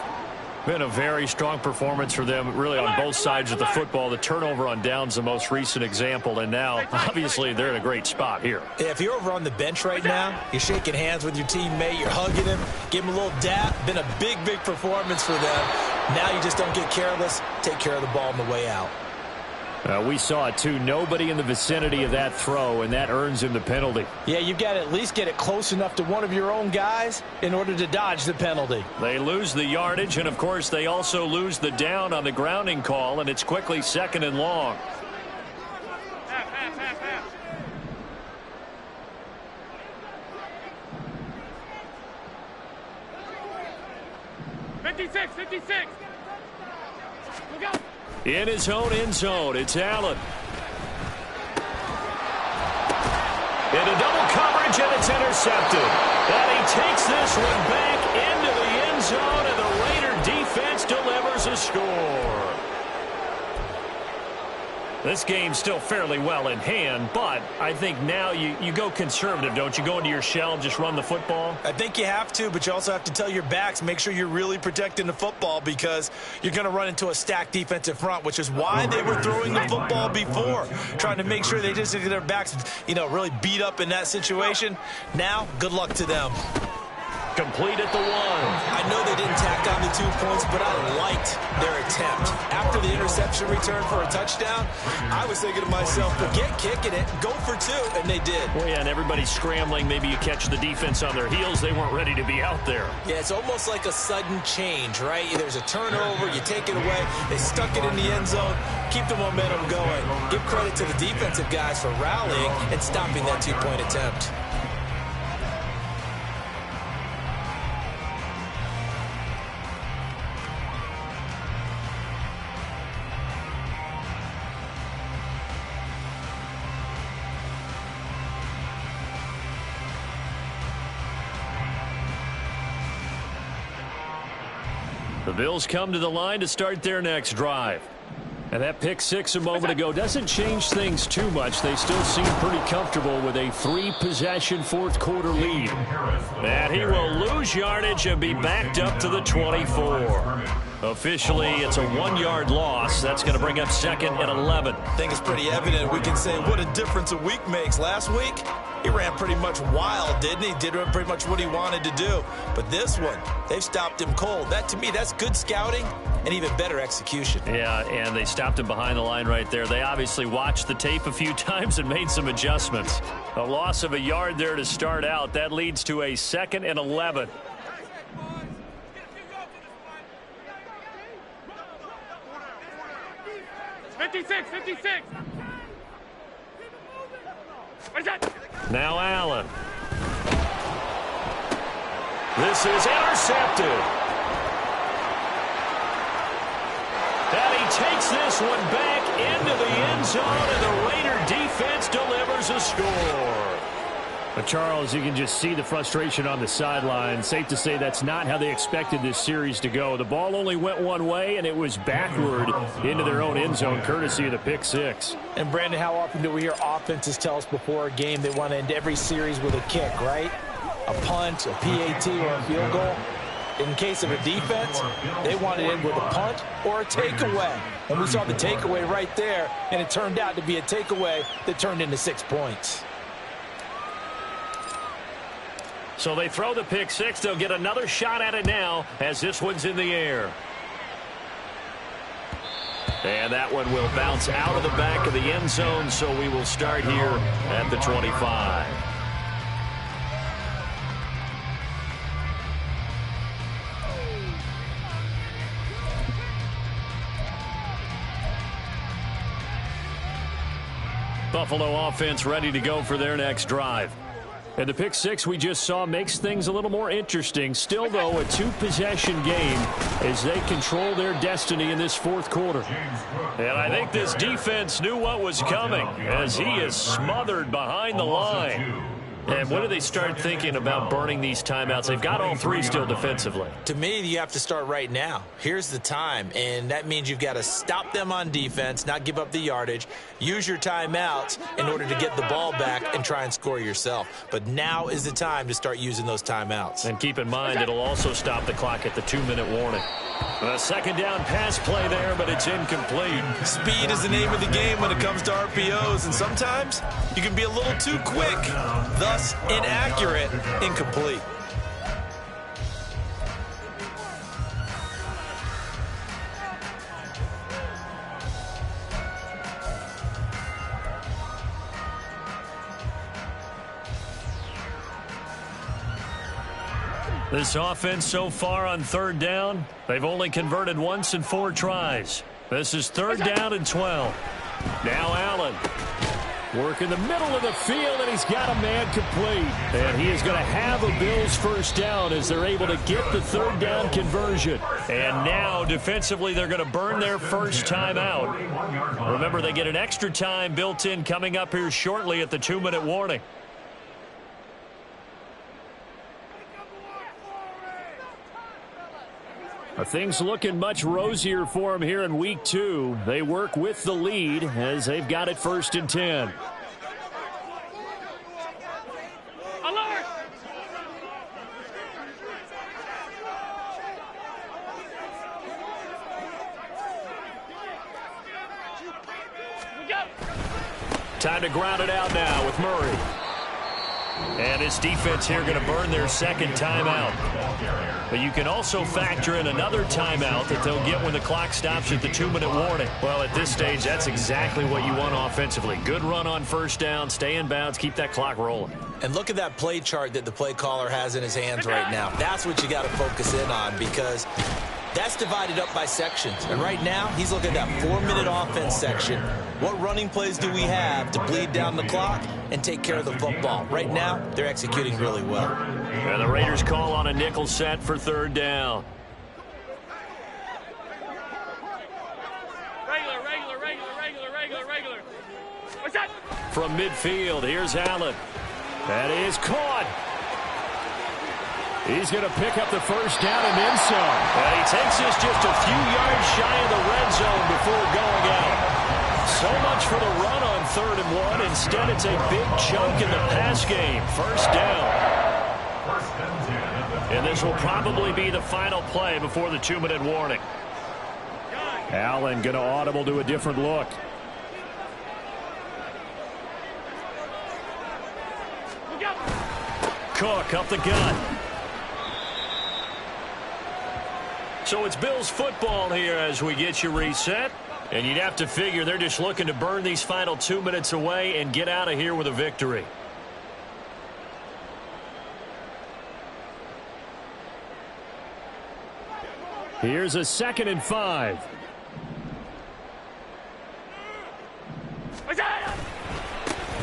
S2: Been a very strong performance for them, really, on both sides of the football. The turnover on downs the most recent example, and now, obviously, they're in a great spot here.
S4: Yeah, if you're over on the bench right now, you're shaking hands with your teammate, you're hugging him, give him a little dap. Been a big, big performance for them. Now you just don't get careless. Take care of the ball on the way out.
S2: We saw it, too. Nobody in the vicinity of that throw, and that earns him the penalty.
S4: Yeah, you've got to at least get it close enough to one of your own guys in order to dodge the penalty.
S2: They lose the yardage, and, of course, they also lose the down on the grounding call, and it's quickly second and long. In his own end zone, it's Allen. Into double coverage, and it's intercepted. And he takes this one back into the end zone, and the Raider defense delivers a score. This game's still fairly well in hand, but I think now you go conservative, don't you? Go into your shell and just run the football?
S4: I think you have to, but you also have to tell your backs, make sure you're really protecting the football because you're going to run into a stacked defensive front, which is why they were throwing the football before, trying to make sure they just get their backs, really beat up in that situation. Now, good luck to them.
S2: Complete at the one.
S4: I know they didn't tack on the 2 points, but I liked their attempt. After the interception return for a touchdown, I was thinking to myself, forget kicking it, go for two, and they did.
S2: Well, yeah, and everybody's scrambling. Maybe you catch the defense on their heels. They weren't ready to be out there.
S4: Yeah, it's almost like a sudden change, right? There's a turnover, you take it away, they stuck it in the end zone, keep the momentum going. Give credit to the defensive guys for rallying and stopping that 2-point attempt.
S2: The Bills come to the line to start their next drive. And that pick six a moment ago doesn't change things too much. They still seem pretty comfortable with a 3-possession fourth-quarter lead. And he will lose yardage and be backed up to the 24. Officially, it's a 1-yard loss. That's going to bring up second and 11.
S4: I think it's pretty evident. We can say what a difference a week makes. Last week, he ran pretty much wild, didn't he? Did pretty much what he wanted to do. But this one, they've stopped him cold. That, to me, that's good scouting and even better execution.
S2: Yeah, and they stopped him behind the line right there. They obviously watched the tape a few times and made some adjustments. A loss of a yard there to start out. That leads to a second and 11. Now Allen. This is intercepted. And he takes this one back into the end zone, and the Raider defense delivers a score. But Charles, you can just see the frustration on the sideline. Safe to say that's not how they expected this series to go. The ball only went one way, and it was backward into their own end zone, courtesy of the pick six.
S4: And, Brandon, how often do we hear offenses tell us before a game they want to end every series with a kick, right? A punt, a PAT, or a field goal. In case of a defense, they want to end with a punt or a takeaway. And we saw the takeaway right there, and it turned out to be a takeaway that turned into 6 points.
S2: So they throw the pick six. They'll get another shot at it now as this one's in the air. And that one will bounce out of the back of the end zone, so we will start here at the 25. Buffalo offense ready to go for their next drive. And the pick six we just saw makes things a little more interesting. Still, though, a two-possession game as they control their destiny in this fourth quarter. And I think this defense knew what was coming as he is smothered behind the line. And when do they start thinking about burning these timeouts? They've got all three still defensively.
S4: To me, you have to start right now. Here's the time, and that means you've got to stop them on defense, not give up the yardage, use your timeouts in order to get the ball back and try and score yourself. But now is the time to start using those timeouts.
S2: And keep in mind, it'll also stop the clock at the 2-minute warning. A second down pass play there, but it's incomplete.
S4: Speed is the name of the game when it comes to RPOs, and sometimes you can be a little too quick, thus inaccurate, incomplete.
S2: This offense so far on third down, they've only converted once in 4 tries. This is third down and 12. Now Allen working the middle of the field, and he's got a man complete. And he is going to have a Bills first down as they're able to get the third down conversion. And now defensively they're going to burn their first time out. Remember, they get an extra time built in coming up here shortly at the 2-minute warning. Things looking much rosier for them here in week 2. They work with the lead as they've got it first and 10.
S6: Alert!
S2: Time to ground it out now with Murray. And his defense here going to burn their second timeout. But you can also factor in another timeout that they'll get when the clock stops at the 2-minute warning. Well, at this stage, that's exactly what you want offensively. Good run on first down, stay in bounds, keep that clock rolling.
S4: And look at that play chart that the play caller has in his hands right now. That's what you got to focus in on, because that's divided up by sections. And right now, he's looking at that 4-minute offense section. What running plays do we have to bleed down the clock and take care of the football? Right now, they're executing really well.
S2: And the Raiders call on a nickel set for third down.
S6: Regular. What's that?
S2: From midfield, here's Allen. That is caught. He's going to pick up the first down and then some. And he takes this just a few yards shy of the red zone before going out. So much for the run on 3rd and 1. Instead, it's a big chunk in the pass game. First down. And this will probably be the final play before the 2-minute warning. Allen going to audible to a different look. Cook up the gut. So it's Bills football here as we get you reset. And you'd have to figure they're just looking to burn these final 2 minutes away and get out of here with a victory. Here's a 2nd and 5.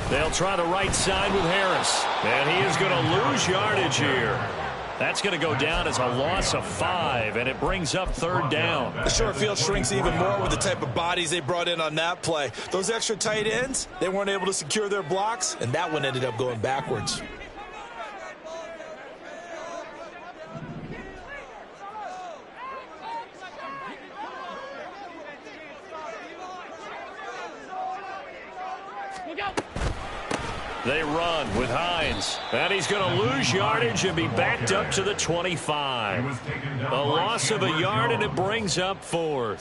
S2: They'll try the right side with Harris. And he is going to lose yardage here. That's going to go down as a loss of 5, and it brings up 3rd down.
S4: The short field shrinks even more with the type of bodies they brought in on that play. Those extra tight ends, they weren't able to secure their blocks, and that one ended up going backwards.
S2: They run with Hines. And he's going to lose yardage and be backed up to the 25. A loss of a yard, and it brings up 4th.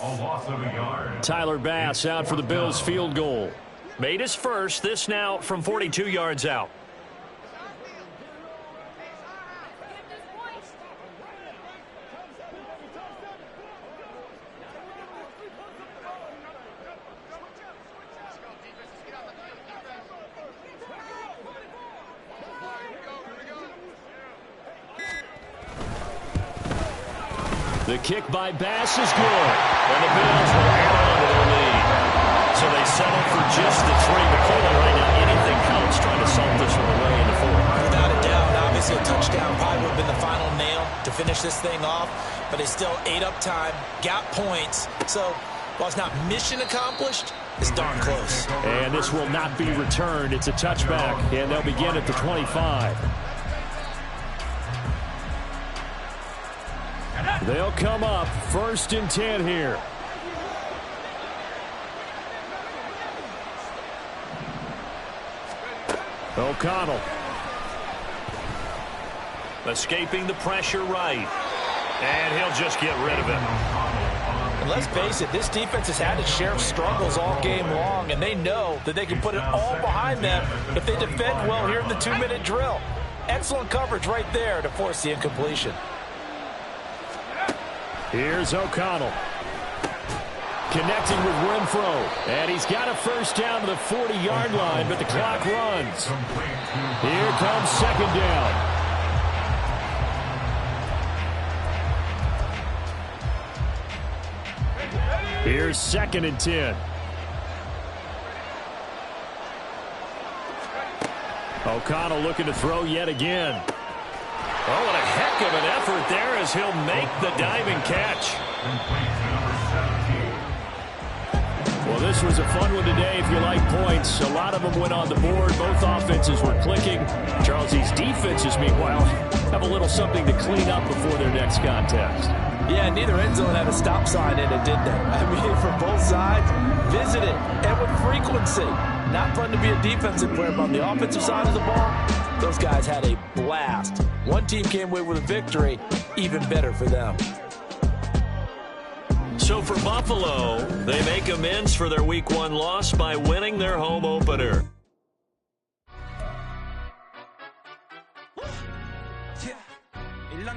S2: Tyler Bass out for the Bills field goal. Made his first. This now from 42 yards out. The kick by Bass is good, and the Bills will add on to their lead. So they settle for just the 3. McCollum right now, anything counts, trying to salt this one away in the 4th.
S4: Without a doubt, obviously a touchdown probably would have been the final nail to finish this thing off, but it's still ate up time, got points. So while it's not mission accomplished, it's darn close.
S2: And this will not be returned. It's a touchback, and they'll begin at the 25. They'll come up 1st and 10 here. O'Connell. Escaping the pressure right. And he'll just get rid of it.
S4: And let's face it, this defense has had its share of struggles all game long, and they know that they can put it all behind them if they defend well here in the 2-minute drill. Excellent coverage right there to force the incompletion.
S2: Here's O'Connell. Connecting with Renfro. And he's got a first down to the 40-yard line, but the clock runs. Here comes 2nd down. Here's 2nd and 10. O'Connell looking to throw yet again. Oh, what a heck of an effort there as he'll make the diving catch. Well, this was a fun one today if you like points. A lot of them went on the board. Both offenses were clicking. Charles, these defenses, meanwhile, have a little something to clean up before their next contest.
S4: Yeah, neither end zone had a stop sign in it, did they? I mean, for both sides, visit it, and with frequency. Not fun to be a defensive player, but on the offensive side of the ball, those guys had a blast. One team came away with a victory, even better for them.
S2: So for Buffalo, they make amends for their Week 1 loss by winning their home opener.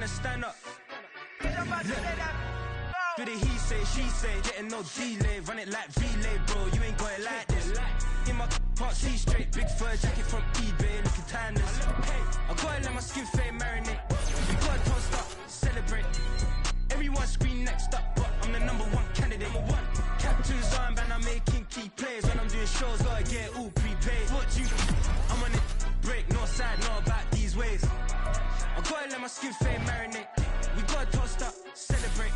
S7: Stand up. Do the he say, she say, getting no delay, run it like relay, bro. You ain't going like this. In my can't see straight, big fur jacket from eBay, looking timeless. I gotta let my skin fade marinate. You gotta toast up, celebrate. Everyone scream next up, but I'm the #1 candidate. Captain's armband, I'm making key plays. When I'm doing shows, gotta get all prepaid. What you? I'm on it, break, no side, no about these ways. I gotta let my skin fade marinate. We gotta toast up, celebrate.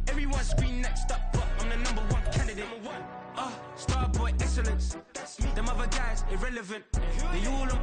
S7: Everyone scream next up, but I'm the #1 candidate. Starboy excellence. Them other guys irrelevant. They all on